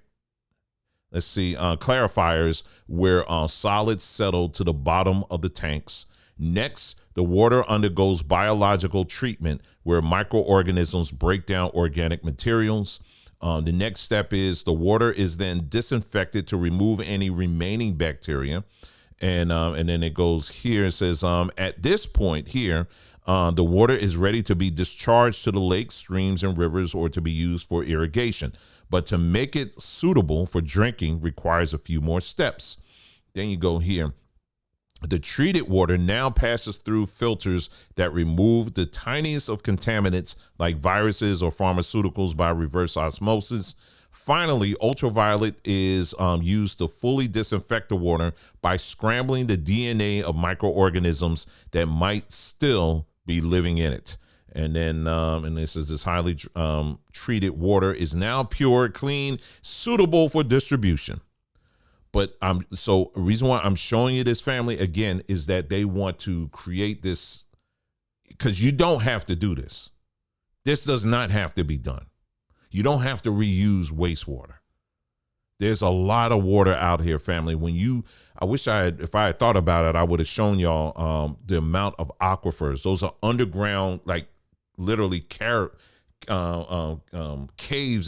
A: where solids settle to the bottom of the tanks. Next, the water undergoes biological treatment where microorganisms break down organic materials. The next step is the water is then disinfected to remove any remaining bacteria. And then it goes here. It says, at this point here, the water is ready to be discharged to the lakes, streams, and rivers, or to be used for irrigation. But to make it suitable for drinking requires a few more steps. Then you go here. The treated water now passes through filters that remove the tiniest of contaminants like viruses or pharmaceuticals by reverse osmosis. Finally, ultraviolet is used to fully disinfect the water by scrambling the DNA of microorganisms that might still be living in it. And then, and this highly treated water is now pure, clean, suitable for distribution. But the reason why I'm showing you this, family, again, is that they want to create this, because you don't have to do this. This does not have to be done. You don't have to reuse wastewater. There's a lot of water out here, family. If I had thought about it, I would have shown y'all the amount of aquifers. Those are underground, like literally caves,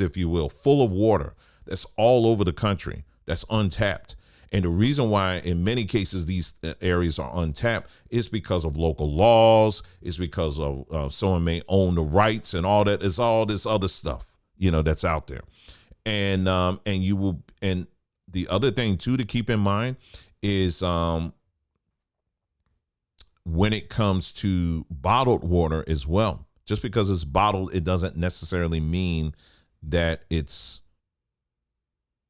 A: if you will, full of water that's all over the country. That's untapped. And the reason why in many cases these areas are untapped is because of local laws. It's because of someone may own the rights and all that. It's all this other stuff, that's out there. And the other thing too to keep in mind is when it comes to bottled water as well. Just because it's bottled, it doesn't necessarily mean that it's,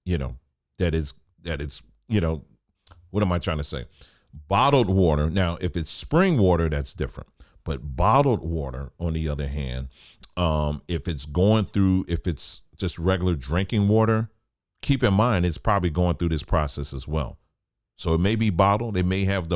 A: what am I trying to say? Bottled water. Now, if it's spring water, that's different. But bottled water, on the other hand, if it's just regular drinking water, keep in mind, it's probably going through this process as well. So it may be bottled. It may have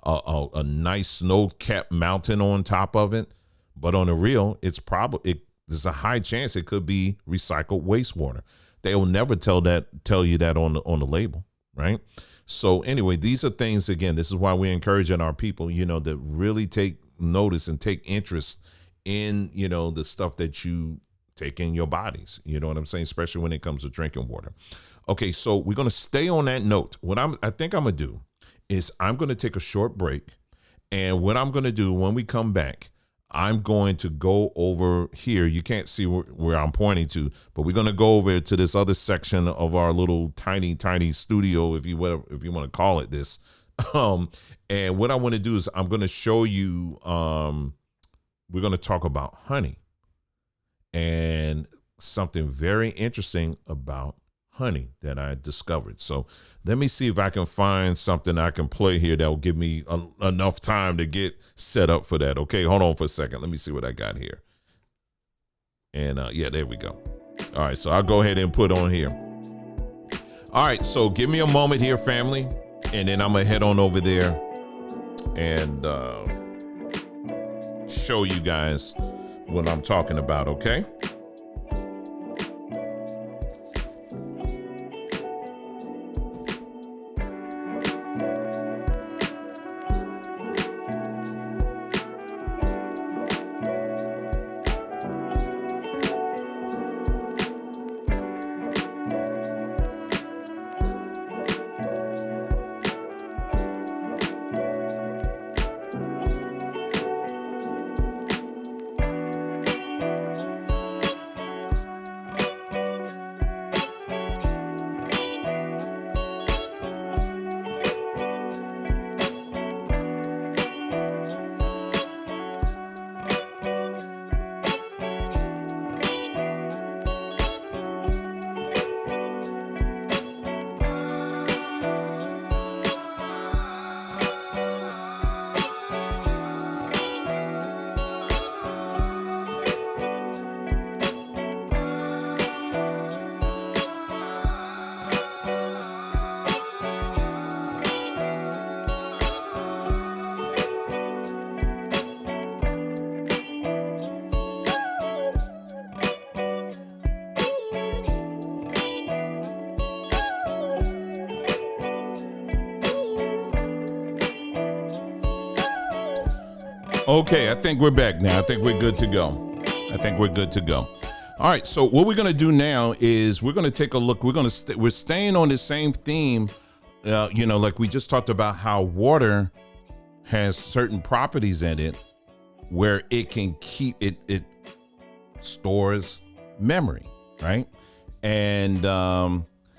A: a nice snow-capped mountain on top of it. But on the real, there's a high chance it could be recycled wastewater. They will never tell you that on the label, right? So anyway, these are things, again, this is why we're encouraging our people, to really take notice and take interest in, the stuff that you take in your bodies. You know what I'm saying? Especially when it comes to drinking water. Okay, so we're going to stay on that note. What I think I'm going to do is I'm going to take a short break. And what I'm going to do when we come back, I'm going to go over here. You can't see where I'm pointing to, but we're going to go over to this other section of our little tiny studio, if you want to call it this. And what I want to do is I'm going to show you, we're going to talk about honey and something very interesting about honey that I discovered. So let me see if I can find something I can play here that will give me enough time to get set up for that. Okay, hold on for a second. Let me see what I got here. And yeah, there we go. All right, so I'll go ahead and put on here. All right, so give me a moment here, family, and then I'm gonna head on over there and show you guys what I'm talking about, okay? Okay, I think we're back now. I think we're good to go. I think we're good to go. All right, so what we're going to do now is we're going to take a look. We're staying on the same theme, like we just talked about how water has certain properties in it where it can keep it stores memory, right? And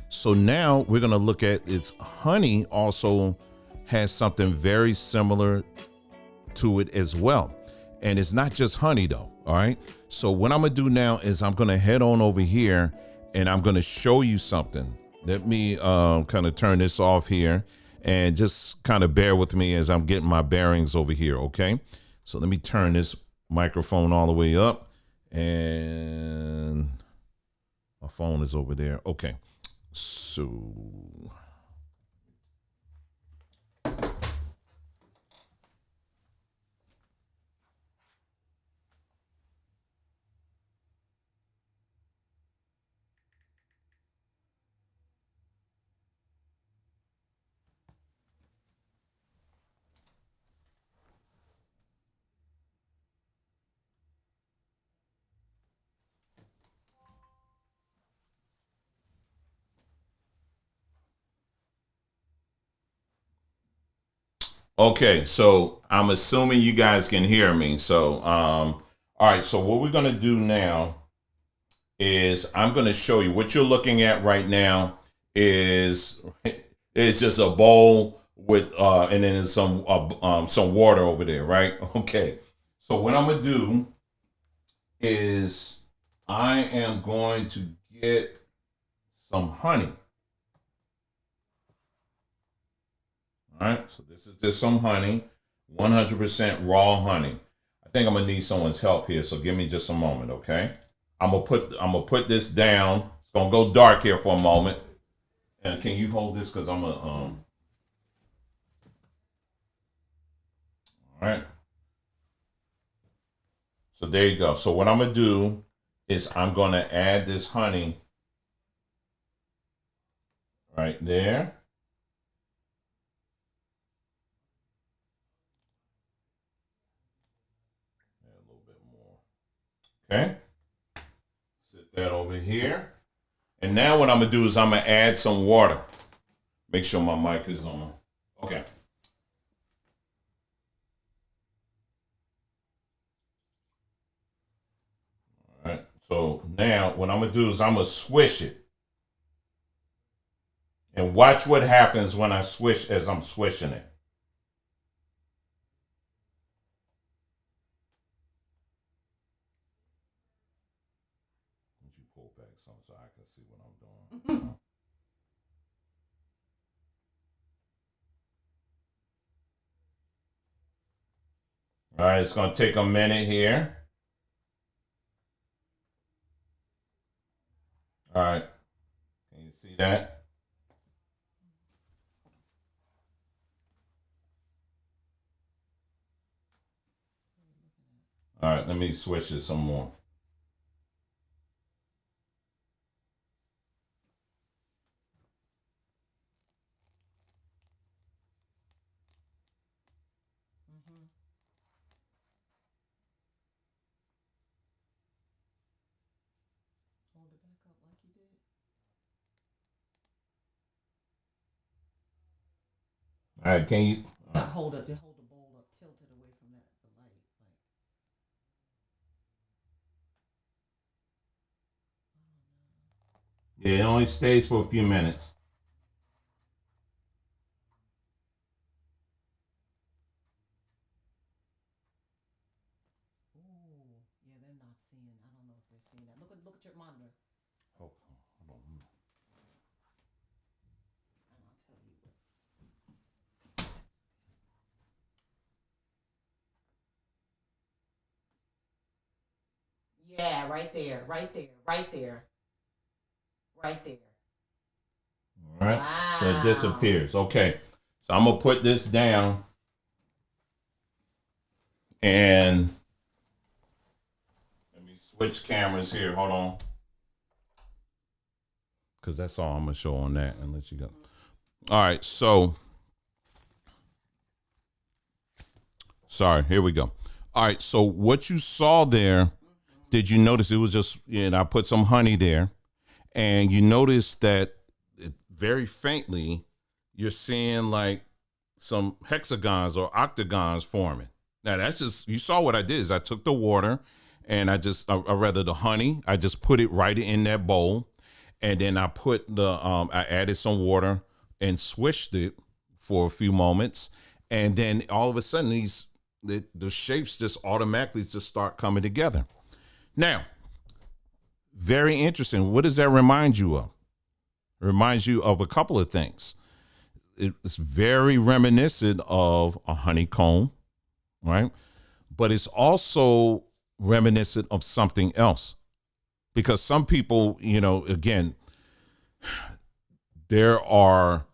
A: so now we're going to look at its honey also has something very similar to it as well. And it's not just honey though, all right? So what I'm gonna do now is I'm gonna head on over here and I'm gonna show you something. Let me kind of turn this off here and just kind of bear with me as I'm getting my bearings over here, okay? So let me turn this microphone all the way up and my phone is over there. Okay, so okay, so I'm assuming you guys can hear me. So, all right, so what we're gonna do now is I'm gonna show you what you're looking at right now is just a bowl with and then there's some water over there, right? Okay, so what I'm gonna do is I am going to get some honey. All right, so this is just some honey, 100% raw honey. I think I'm gonna need someone's help here, so give me just a moment, okay? I'm gonna put this down. It's gonna go dark here for a moment. And can you hold this? Cause I'm gonna all right. So there you go. So what I'm gonna do is I'm gonna add this honey right there. A little bit more. Okay. Sit that over here. And now what I'm gonna do is I'm gonna add some water. Make sure my mic is on. Okay. All right. So now what I'm gonna do is I'm gonna swish it. And watch what happens when I swish as I'm swishing it. Would you pull back some so I can see what I'm doing? All right, it's gonna take a minute here. All right, can you see that? All right, let me switch it some more.
C: Hold it back up like you did.
A: All right, can you?
C: Not hold it. They hold the bowl up, tilted away from the light.
A: Yeah, it only stays for a few minutes.
C: Ooh, yeah, they're not seeing. I don't know if they're seeing that. Look at your monitor.
A: Oh, hold on.
C: And I'll tell you what. Yeah, right there, right there, right there, right there.
A: All right,
C: Wow.
A: so it disappears. Okay, so I'm gonna put this down and let me switch cameras here. Hold on, because that's all I'm gonna show on that and let you go. All right, so sorry, here we go. All right. So what you saw there, did you notice it was just, I put some honey there, and you notice that very faintly, you're seeing like some hexagons or octagons forming. Now that's just, you saw what I did is I took the water and or rather the honey, I just put it right in that bowl. And then I put I added some water and swished it for a few moments. And then all of a sudden the shapes just automatically just start coming together. Now, very interesting. What does that remind you of? It reminds you of a couple of things. It's very reminiscent of a honeycomb, right? But it's also reminiscent of something else. Because some people, again, there are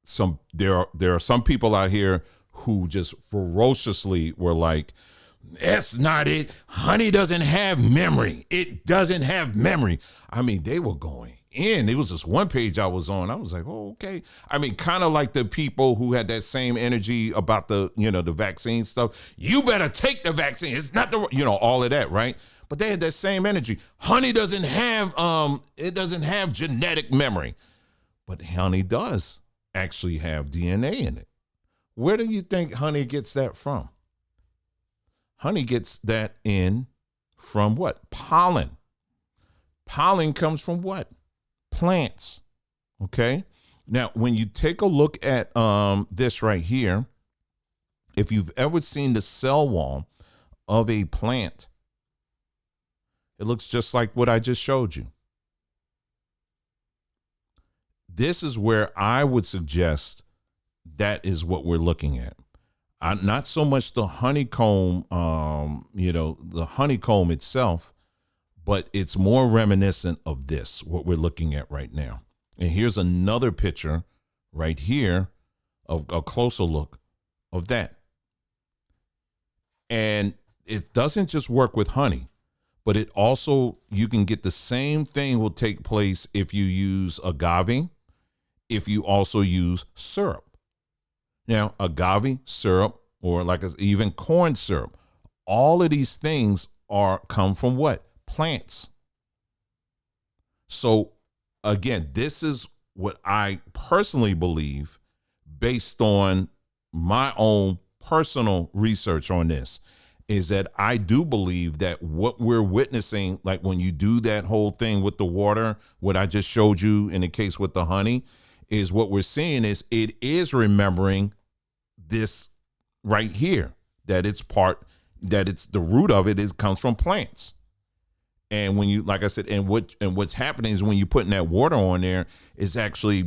A: some people out here who just ferociously were like, that's not it. Honey doesn't have memory. It doesn't have memory. I mean, they were going in. It was this one page I was on. I was like, oh, okay. I mean, kind of like the people who had that same energy about the vaccine stuff. You better take the vaccine. It's not all of that, right? But they had that same energy. Honey doesn't have genetic memory. But honey does actually have DNA in it. Where do you think honey gets that from? Honey gets that from what? Pollen. Pollen comes from what? Plants. Okay? Now, when you take a look at this right here, if you've ever seen the cell wall of a plant, it looks just like what I just showed you. This is where I would suggest that is what we're looking at. Not so much the honeycomb, the honeycomb itself, but it's more reminiscent of this, what we're looking at right now. And here's another picture right here of a closer look of that. And it doesn't just work with honey, but it also, you can get the same thing will take place if you use agave, if you also use syrup. Now, agave syrup, or even corn syrup, all of these things come from what? Plants. So again, this is what I personally believe based on my own personal research on this, is that I do believe that what we're witnessing, like when you do that whole thing with the water, what I just showed you in the case with the honey, is what we're seeing is it is remembering this right here, that it's the root of it comes from plants. And when you, like I said, and what's happening is when you're putting that water on there, it's actually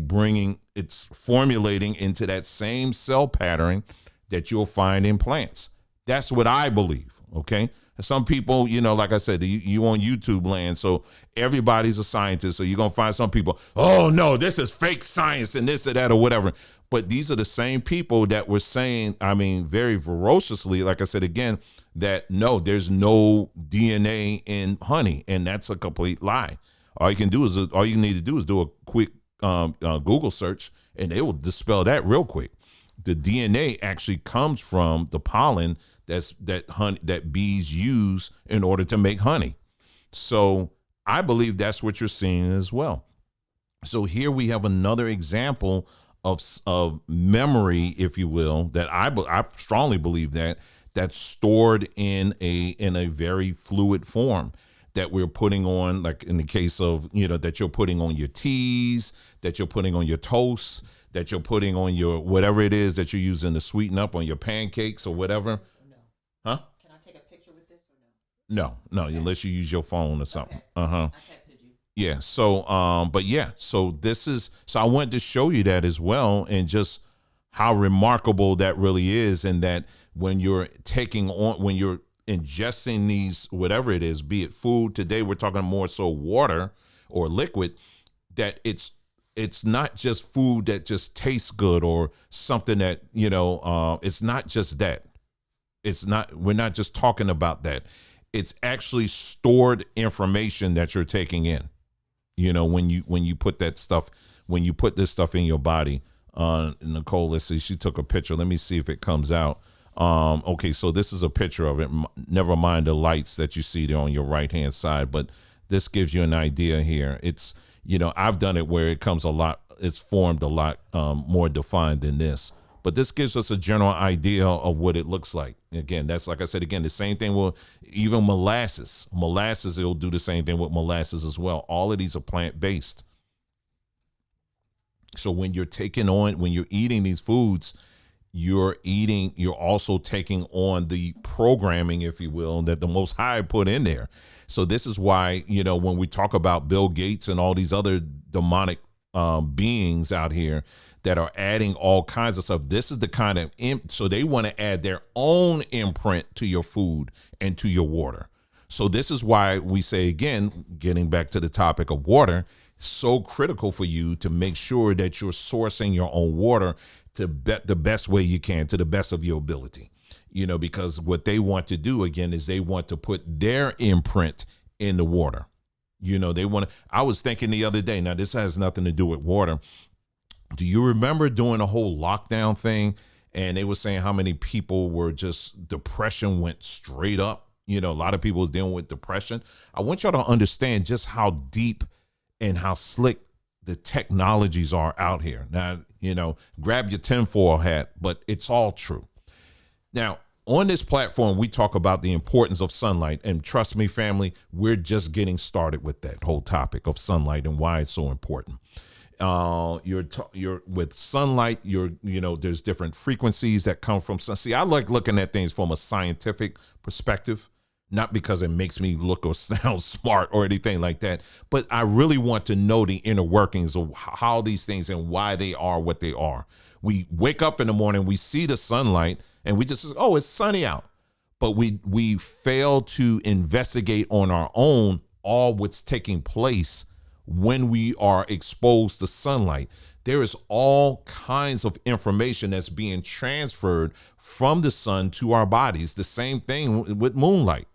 A: it's formulating into that same cell pattern that you'll find in plants. That's what I believe. Okay. Some people, like I said, you on YouTube land, so everybody's a scientist. So you're going to find some people, oh no, this is fake science and this or that or whatever. But these are the same people that were saying, I mean, very ferociously, like I said, again, that no, there's no DNA in honey. And that's a complete lie. All you need to do is do a quick Google search and they will dispel that real quick. The DNA actually comes from the pollen that bees use in order to make honey. So I believe that's what you're seeing as well. So here we have another example of memory, if you will, that I strongly believe that's stored in a very fluid form that we're putting on, like in the case of, that you're putting on your teas, that you're putting on your toast, that you're putting on your whatever it is that you're using to sweeten up on your pancakes or whatever. Huh?
M: Can I take a picture with this or no?
A: No, okay. Unless you use your phone or something.
M: Okay. I texted you.
A: Yeah. So, so I wanted to show you that as well, and just how remarkable that really is. And that when you're when you're ingesting these, whatever it is, be it food, today we're talking more so water or liquid, that it's not just food that just tastes good or something that, it's not just that. We're not just talking about that. It's actually stored information that you're taking in. When you put this stuff in your body. Nicole, let's see, she took a picture. Let me see if it comes out. Okay, so this is a picture of it. Never mind the lights that you see there on your right hand side, but this gives you an idea here. It's, I've done it where it's formed a lot more defined than this. But this gives us a general idea of what it looks like. Again, that's, like I said, the same thing with even molasses. Molasses, it'll do the same thing with molasses as well. All of these are plant-based. So when you're eating these foods, you're also taking on the programming, if you will, that the Most High put in there. So this is why, when we talk about Bill Gates and all these other demonic beings out here that are adding all kinds of stuff, this is the kind of so they want to add their own imprint to your food and to your water. So this is why we say, again, getting back to the topic of water, so critical for you to make sure that you're sourcing your own water to the best way you can, to the best of your ability, because what they want to do, again, is they want to put their imprint in the water. I was thinking the other day, now this has nothing to do with water. Do you remember doing a whole lockdown thing? And they were saying how many people were depression went straight up. A lot of people was dealing with depression. I want y'all to understand just how deep and how slick the technologies are out here. Now, grab your tinfoil hat, but it's all true. Now, on this platform, we talk about the importance of sunlight. And trust me, family, we're just getting started with that whole topic of sunlight and why it's so important. You're with sunlight, there's different frequencies that come from sun. See, I like looking at things from a scientific perspective, not because it makes me look or sound smart or anything like that, but I really want to know the inner workings of how these things and why they are what they are. We wake up in the morning, we see the sunlight, and we just, oh, it's sunny out. But we fail to investigate on our own all what's taking place when we are exposed to sunlight. There is all kinds of information that's being transferred from the sun to our bodies. The same thing with moonlight.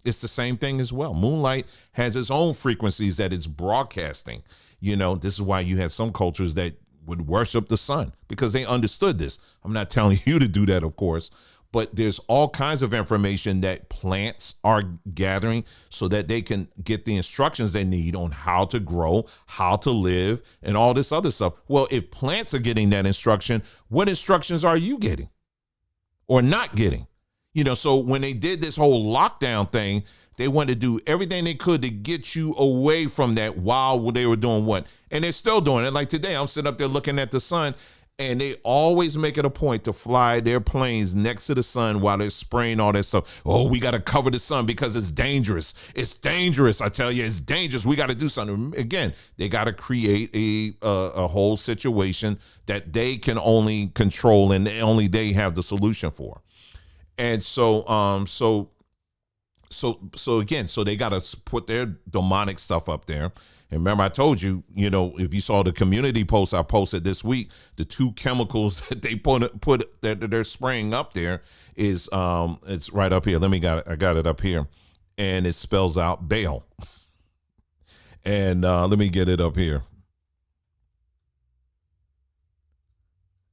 A: It's the same thing as well. Moonlight has its own frequencies that it's broadcasting. This is why you have some cultures that would worship the sun because they understood this. I'm not telling you to do that, of course, but there's all kinds of information that plants are gathering so that they can get the instructions they need on how to grow, how to live, and all this other stuff. Well, if plants are getting that instruction, what instructions are you getting or not getting? So when they did this whole lockdown thing, they wanted to do everything they could to get you away from that while they were doing what? And they're still doing it. Like today, I'm sitting up there looking at the sun, and they always make it a point to fly their planes next to the sun while they're spraying all that stuff. Oh, we got to cover the sun because it's dangerous. It's dangerous. I tell you, it's dangerous. We got to do something. Again, they got to create a whole situation that they can only control and only they have the solution for. And so again, they got to put their demonic stuff up there. And remember, I told you, if you saw the community post I posted this week, the two chemicals that they put that they're spraying up there is it's right up here. I got it up here, and it spells out Baal. And let me get it up here.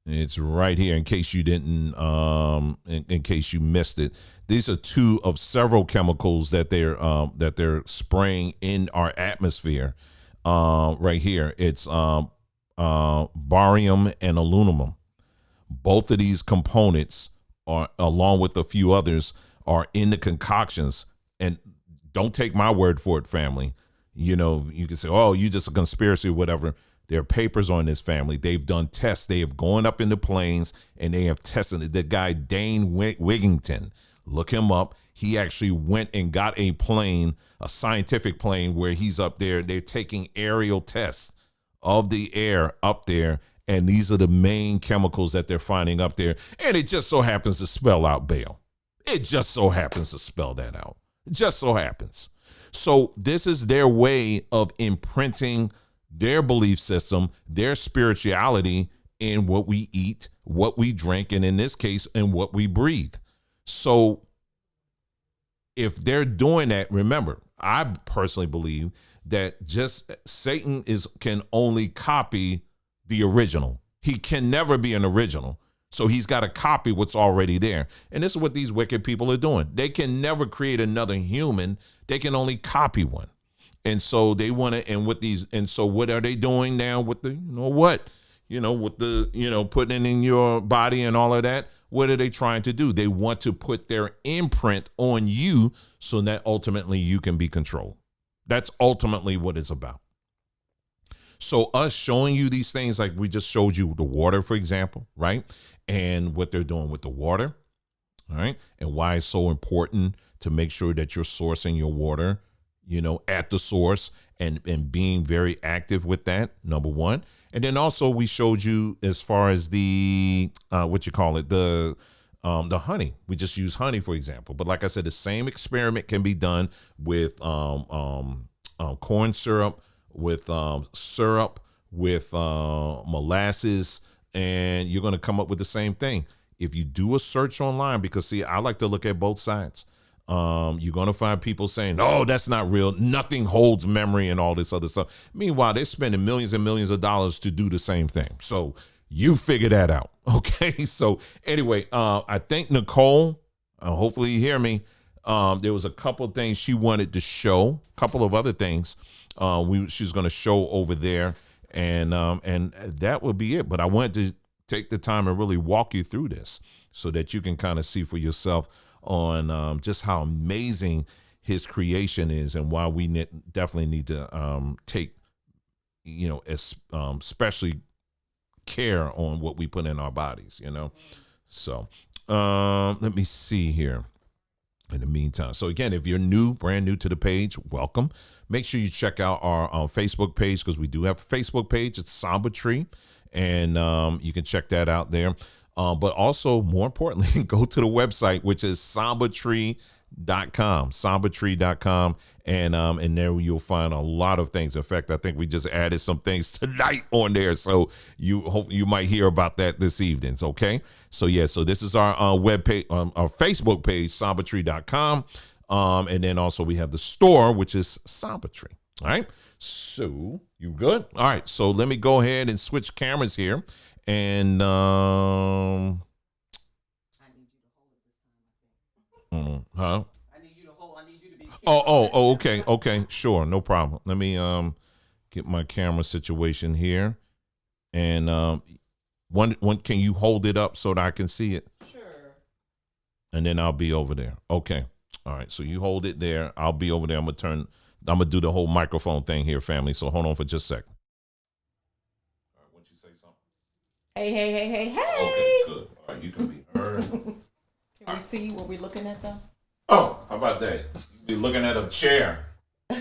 A: It's right here in case you didn't, in case you missed it. These are two of several chemicals that they're spraying in our atmosphere. Right here, it's barium and aluminum. Both of these components are, along with a few others, are in the concoctions. And don't take my word for it, family. You can say, "Oh, you just a conspiracy," or whatever. There are papers on this, family. They've done tests. They have gone up in the planes and they have tested it. The guy, Dane Wigington, look him up. He actually went and got a plane, a scientific plane, where he's up there. They're taking aerial tests of the air up there. And these are the main chemicals that they're finding up there. And it just so happens to spell out Baal. It just so happens to spell that out. It just so happens. So this is their way of imprinting their belief system, their spirituality in what we eat, what we drink, and in this case, in what we breathe. So if they're doing that, remember, I personally believe that just Satan can only copy the original. He can never be an original. So he's got to copy what's already there. And this is what these wicked people are doing. They can never create another human. They can only copy one. And so they want to, and so what are they doing now with the, with the, putting it in your body and all of that? What are they trying to do? They want to put their imprint on you so that ultimately you can be controlled. That's ultimately what it's about. So us showing you these things, like we just showed you the water, for example, right? And what they're doing with the water, all right? And why it's so important to make sure that you're sourcing your water, at the source and being very active with that, number one. And then also we showed you as far as the, the honey. We just use honey, for example. But like I said, the same experiment can be done with corn syrup, with syrup, with molasses, and you're going to come up with the same thing. If you do a search online, because see, I like to look at both sides. You're going to find people saying, "Oh, that's not real. Nothing holds memory," and all this other stuff. Meanwhile, they're spending millions and millions of dollars to do the same thing. So you figure that out. Okay. So anyway, I think Nicole, hopefully you hear me. There was a couple of things she wanted to show, a couple of other things she's going to show over there. And that would be it. But I wanted to take the time and really walk you through this so that you can kind of see for yourself on just how amazing his creation is and why we definitely need to take, especially care on what we put in our bodies, So let me see here. In the meantime, so again, if you're brand new to the page, welcome. Make sure you check out our Facebook page, because we do have a Facebook page. It's Samba Tree, and you can check that out there. But also, more importantly, go to the website, which is sambatree.com, and there you'll find a lot of things. In fact, I think we just added some things tonight on there, so you might hear about that this evening. Okay, so yeah, so this is our web page, our Facebook page, sambatree.com, and then also we have the store, which is Samba Tree. All right, so you good? All right, so let me go ahead and switch cameras here. And
M: I need you to hold it this time, I think.
A: huh?
M: I need you to hold. I need you to be.
A: Okay, sure, no problem. Let me get my camera situation here, and one can you hold it up so that I can see it?
M: Sure.
A: And then I'll be over there. Okay, all right. So you hold it there. I'll be over there. I'm gonna do the whole microphone thing here, family. So hold on for just a second.
M: Hey.
A: Okay, good. All right, you can be heard.
M: Can we see what we're looking at, though?
A: Oh, how about that? You're looking at a chair. All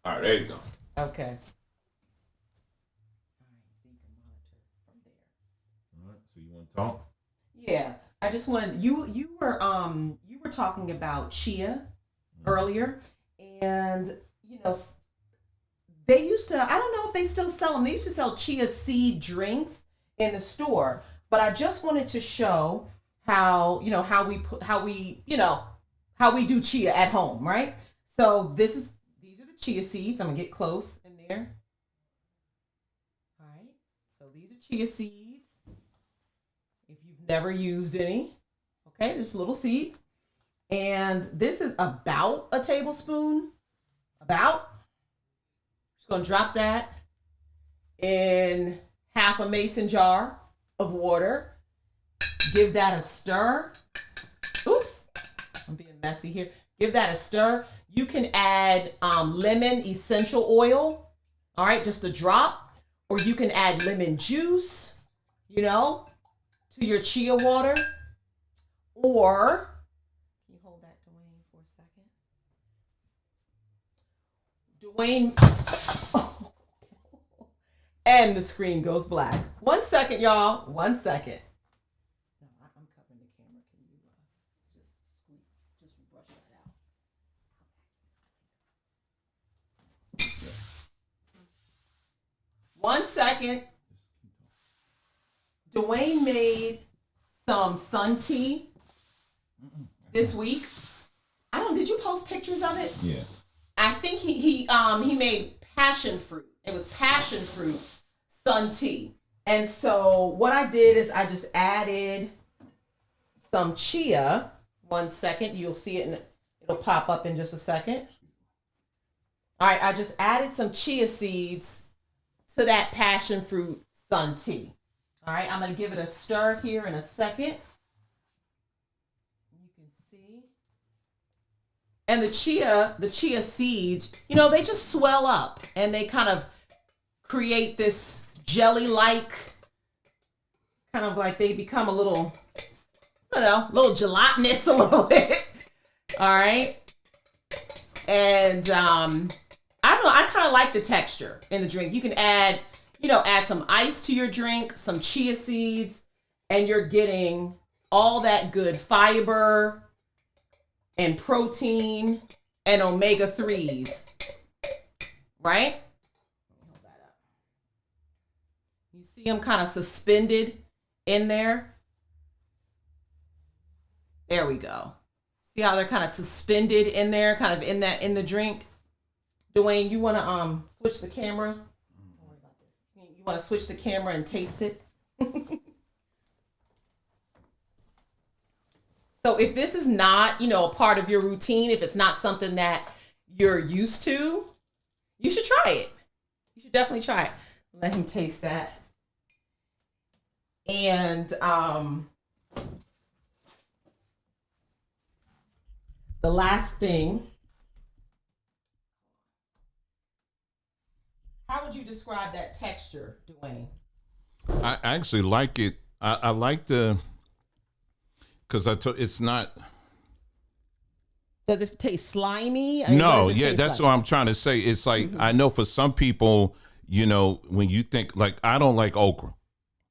A: right, there you go.
M: Okay.
A: All right, so you want to talk?
M: Yeah, I just wanted you were talking about chia earlier, and they used to, I don't know if they still sell them. They used to sell chia seed drinks in the store, but I just wanted to show how we do chia at home, right? So these are the chia seeds. I'm gonna get close in there. All right. So these are chia seeds. If you've never used any, okay, just little seeds. And this is about a tablespoon. Gonna drop that in half a mason jar of water. Give that a stir. Oops, I'm being messy here. Give that a stir. You can add lemon essential oil. All right, just a drop. Or you can add lemon juice, to your chia water. Or, can you hold that, Dwayne, for a second? Dwayne, and the screen goes black. 1 second, y'all. 1 second. No, I'm covering the camera. Can you just brush that out? 1 second. Dwayne made some sun tea this week. Did you post pictures of it?
A: Yeah.
M: I think he made passion fruit. It was passion fruit sun tea. And so what I did is I just added some chia. 1 second, you'll see it, it'll pop up in just a second. All right, I just added some chia seeds to that passion fruit sun tea. All right, I'm gonna give it a stir here in a second. You can see. And the chia seeds, you know, they just swell up and they kind of create this jelly-like, kind of like they become a little, I don't know, a little gelatinous a little bit. All right. And I don't know, I kind of like the texture in the drink. You can add, you know, add some ice to your drink, some chia seeds, and you're getting all that good fiber and protein and omega-3s, right? Hold that up. You see them kind of suspended in there? There we go. See how they're kind of suspended in there, kind of in the drink? Dwayne, you want to switch the camera? Don't worry about this. You want to switch the camera and taste it? So if this is not, you know, a part of your routine, if it's not something that you're used to, you should try it. You should definitely try it. Let him taste that. And the last thing, how would you describe that texture, Dwayne?
A: I actually like it. I like because it's not.
M: Does it taste slimy? I mean,
A: no, yeah, that's what I'm trying to say. It's like, I know for some people, you know, when you think, like, I don't like okra.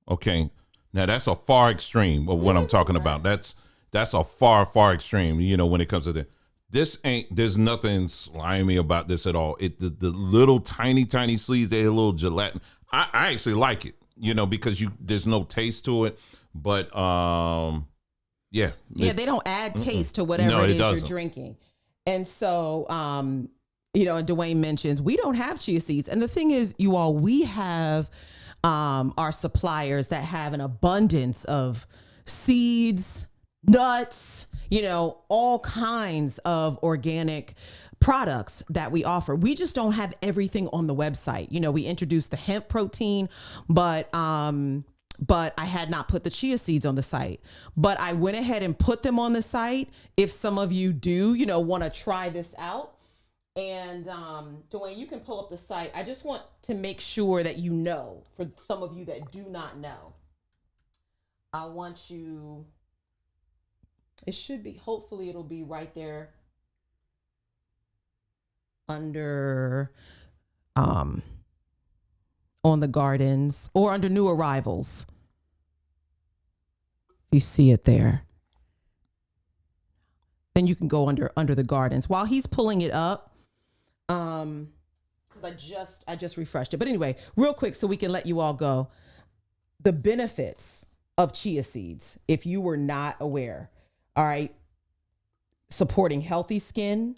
A: Okay. Now that's a far extreme of what I'm talking about. That's a far extreme, you know, when it comes to there's nothing slimy about this at all. The little tiny sleeves, they're a little gelatin. I actually like it, you know, because there's no taste to it. But yeah,
M: they don't add taste to whatever it is you're drinking. And so you know, and Dwayne mentions we don't have chia seeds. And the thing is, you all, we have our suppliers that have an abundance of seeds, nuts, you know, all kinds of organic products that we offer. We just don't have everything on the website. You know, we introduced the hemp protein, but I had not put the chia seeds on the site. But I went ahead and put them on the site. If some of you do, you know, want to try this out. And Dwayne, you can pull up the site. I just want to make sure that you know, for some of you that do not know, I want you, it should be, hopefully it'll be right there under, on the gardens or under new arrivals. You see it there. Then you can go under the gardens. While he's pulling it up, because I just refreshed it. But anyway, real quick, so we can let you all go. The benefits of chia seeds, if you were not aware, all right, supporting healthy skin,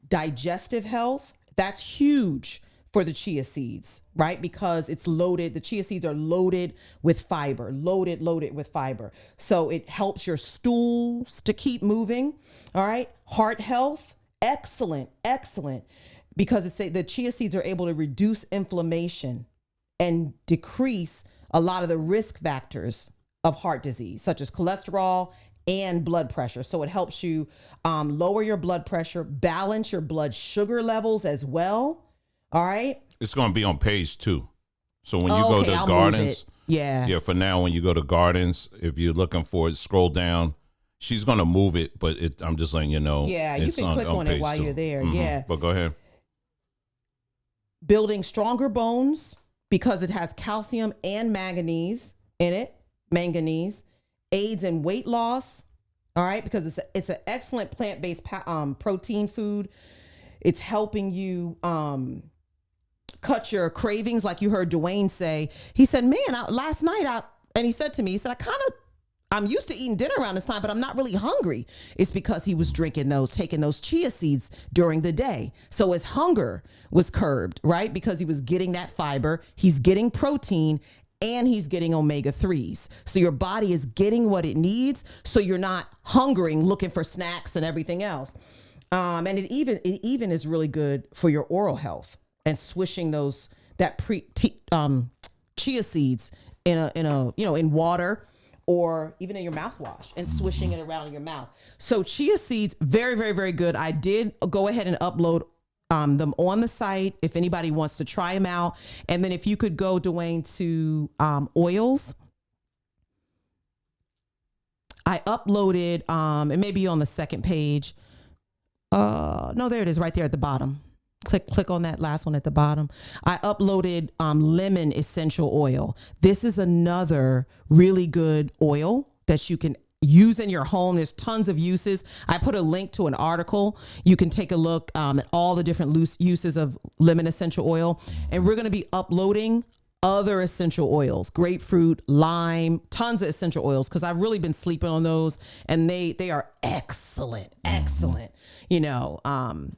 M: digestive health, that's huge for the chia seeds, right? Because it's loaded, the chia seeds are loaded with fiber, loaded with fiber. So it helps your stools to keep moving, all right? Heart health, excellent, because the chia seeds are able to reduce inflammation and decrease a lot of the risk factors of heart disease, such as cholesterol and blood pressure. So it helps you lower your blood pressure, balance your blood sugar levels as well. All right.
A: It's going to be on page 2. So when you go to gardens, yeah, for now, when you go to gardens, if you're looking for it, scroll down. She's going to move it, but I'm just letting you know.
M: Yeah, you can click on it while you're there. Yeah.
A: But go ahead.
M: Building stronger bones because it has calcium and manganese in it. Manganese aids in weight loss. All right, because it's an excellent plant-based protein food. It's helping you cut your cravings, like you heard Dwayne say. He said, "Man, last night and he said to me, he said, I'm used to eating dinner around this time, but I'm not really hungry." It's because he was taking those chia seeds during the day. So his hunger was curbed, right? Because he was getting that fiber, he's getting protein, and he's getting omega-3s. So your body is getting what it needs, so you're not hungering, looking for snacks and everything else. And it even is really good for your oral health, and swishing chia seeds in water, or even in your mouthwash, and swishing it around in your mouth. So chia seeds, very, very, very good. I did go ahead and upload them on the site if anybody wants to try them out. And then if you could go, Dwayne, to oils. I uploaded, it may be on the second page. No, there it is right there at the bottom. Click on that last one at the bottom. I uploaded lemon essential oil. This is another really good oil that you can use in your home. There's tons of uses. I put a link to an article. You can take a look at all the different uses of lemon essential oil. And we're going to be uploading other essential oils, grapefruit, lime, tons of essential oils, because I've really been sleeping on those, and they are excellent,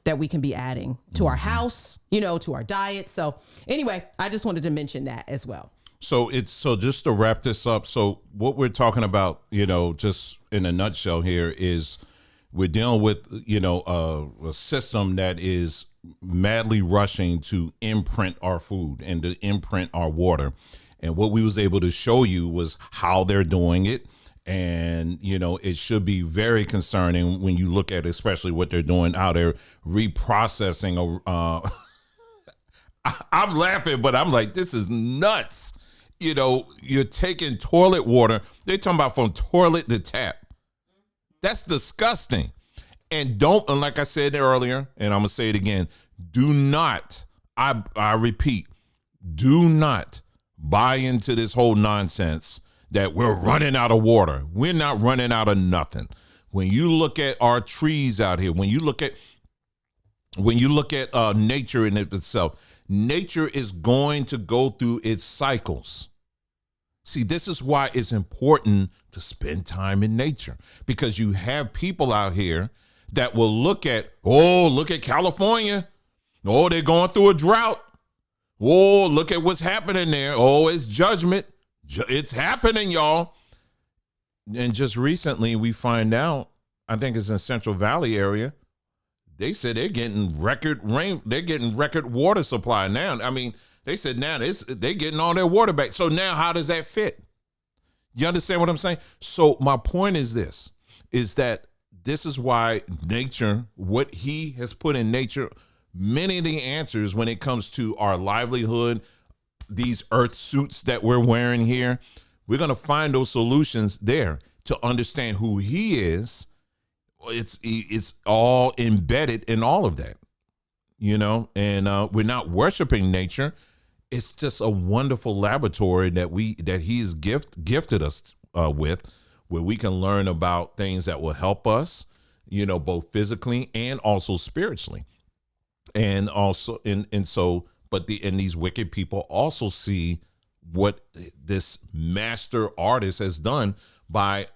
M: that we can be adding to our house, to our diet. So anyway, I just wanted to mention that as well.
A: So just to wrap this up. So what we're talking about, just in a nutshell here, is we're dealing with, a system that is madly rushing to imprint our food and to imprint our water. And what we was able to show you was how they're doing it. And, it should be very concerning when you look at especially what they're doing, how they're reprocessing. I'm laughing, but I'm like, this is nuts. You're taking toilet water. They're talking about from toilet to tap. That's disgusting. And like I said earlier, and I'm going to say it again, do not, I repeat, do not buy into this whole nonsense that we're running out of water. We're not running out of nothing. When you look at our trees out here, when you look at nature in itself, nature is going to go through its cycles. See, this is why it's important to spend time in nature, because you have people out here that will look at California. Oh, they're going through a drought. Oh, look at what's happening there. Oh, it's judgment. It's happening, y'all. And just recently we find out, I think it's in Central Valley area, they said they're getting record rain. They're getting record water supply now. I mean, they said now they're getting all their water back. So now how does that fit? You understand what I'm saying? So my point is this is why nature, what he has put in nature, many of the answers when it comes to our livelihood, these earth suits that we're wearing here, we're going to find those solutions there to understand who he is. It's all embedded in all of that, and we're not worshiping nature. It's just a wonderful laboratory that he has gifted us with, where we can learn about things that will help us, both physically and also spiritually. And also, these wicked people also see what this master artist has done by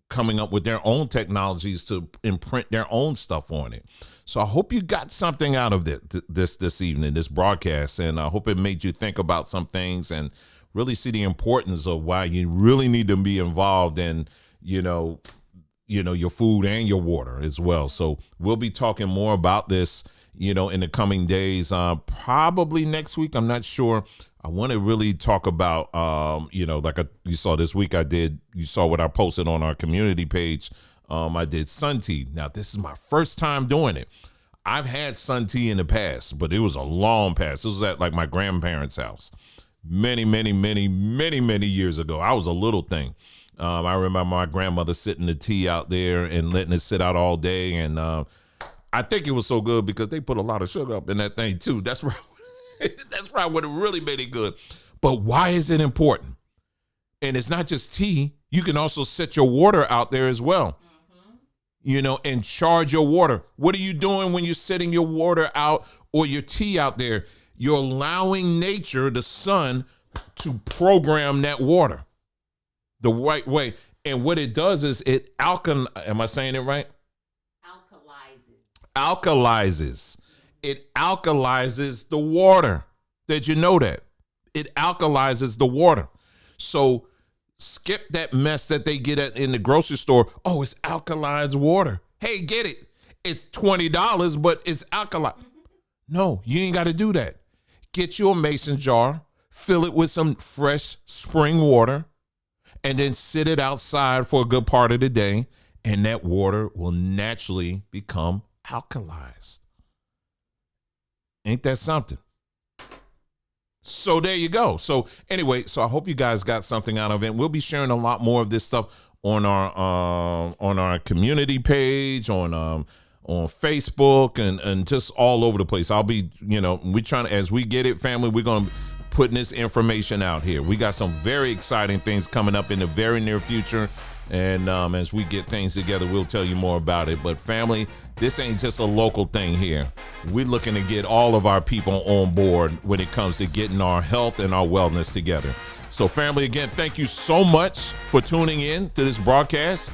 A: coming up with their own technologies to imprint their own stuff on it. So I hope you got something out of this evening, this broadcast, and I hope it made you think about some things and really see the importance of why you really need to be involved in, your food and your water as well. So we'll be talking more about this, in the coming days, probably next week. I'm not sure. I want to really talk about, you saw this week you saw what I posted on our community page. I did sun tea. Now, this is my first time doing it. I've had sun tea in the past, but it was a long past. This was at like my grandparents' house many, many, many, many, many years ago. I was a little thing. I remember my grandmother sitting the tea out there and letting it sit out all day. And I think it was so good because they put a lot of sugar up in that thing too. That's probably what really made it good. But why is it important? And it's not just tea. You can also set your water out there as well, and charge your water. What are you doing when you're setting your water out or your tea out there? You're allowing nature, the sun, to program that water the right way. And what it does is am I saying it right? Alkalizes. It alkalizes the water. Did you know that? It alkalizes the water. So skip that mess that they get in the grocery store. Oh, it's alkalized water. Hey, get it. It's $20, but it's alkaline. No, you ain't got to do that. Get you a mason jar, fill it with some fresh spring water, and then sit it outside for a good part of the day, and that water will naturally become alkalized. Ain't that something? So there you go. So anyway, so I hope you guys got something out of it. We'll be sharing a lot more of this stuff on our community page, on Facebook, and just all over the place. I'll be, we trying to, as we get it, family, we're going to putting this information out here. We got some very exciting things coming up in the very near future. And as we get things together, we'll tell you more about it. But family, this ain't just a local thing here. We're looking to get all of our people on board when it comes to getting our health and our wellness together. So family, again, thank you so much for tuning in to this broadcast.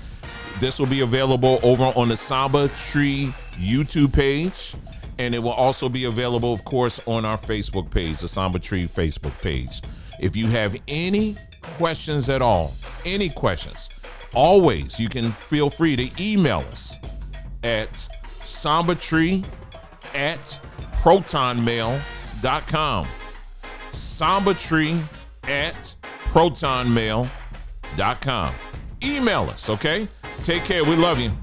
A: This will be available over on the Samba Tree YouTube page. And it will also be available, of course, on our Facebook page, the Samba Tree Facebook page. If you have any questions at all, any questions, always, you can feel free to email us at sambatree@protonmail.com. sambatree@protonmail.com. Email us, okay? Take care. We love you.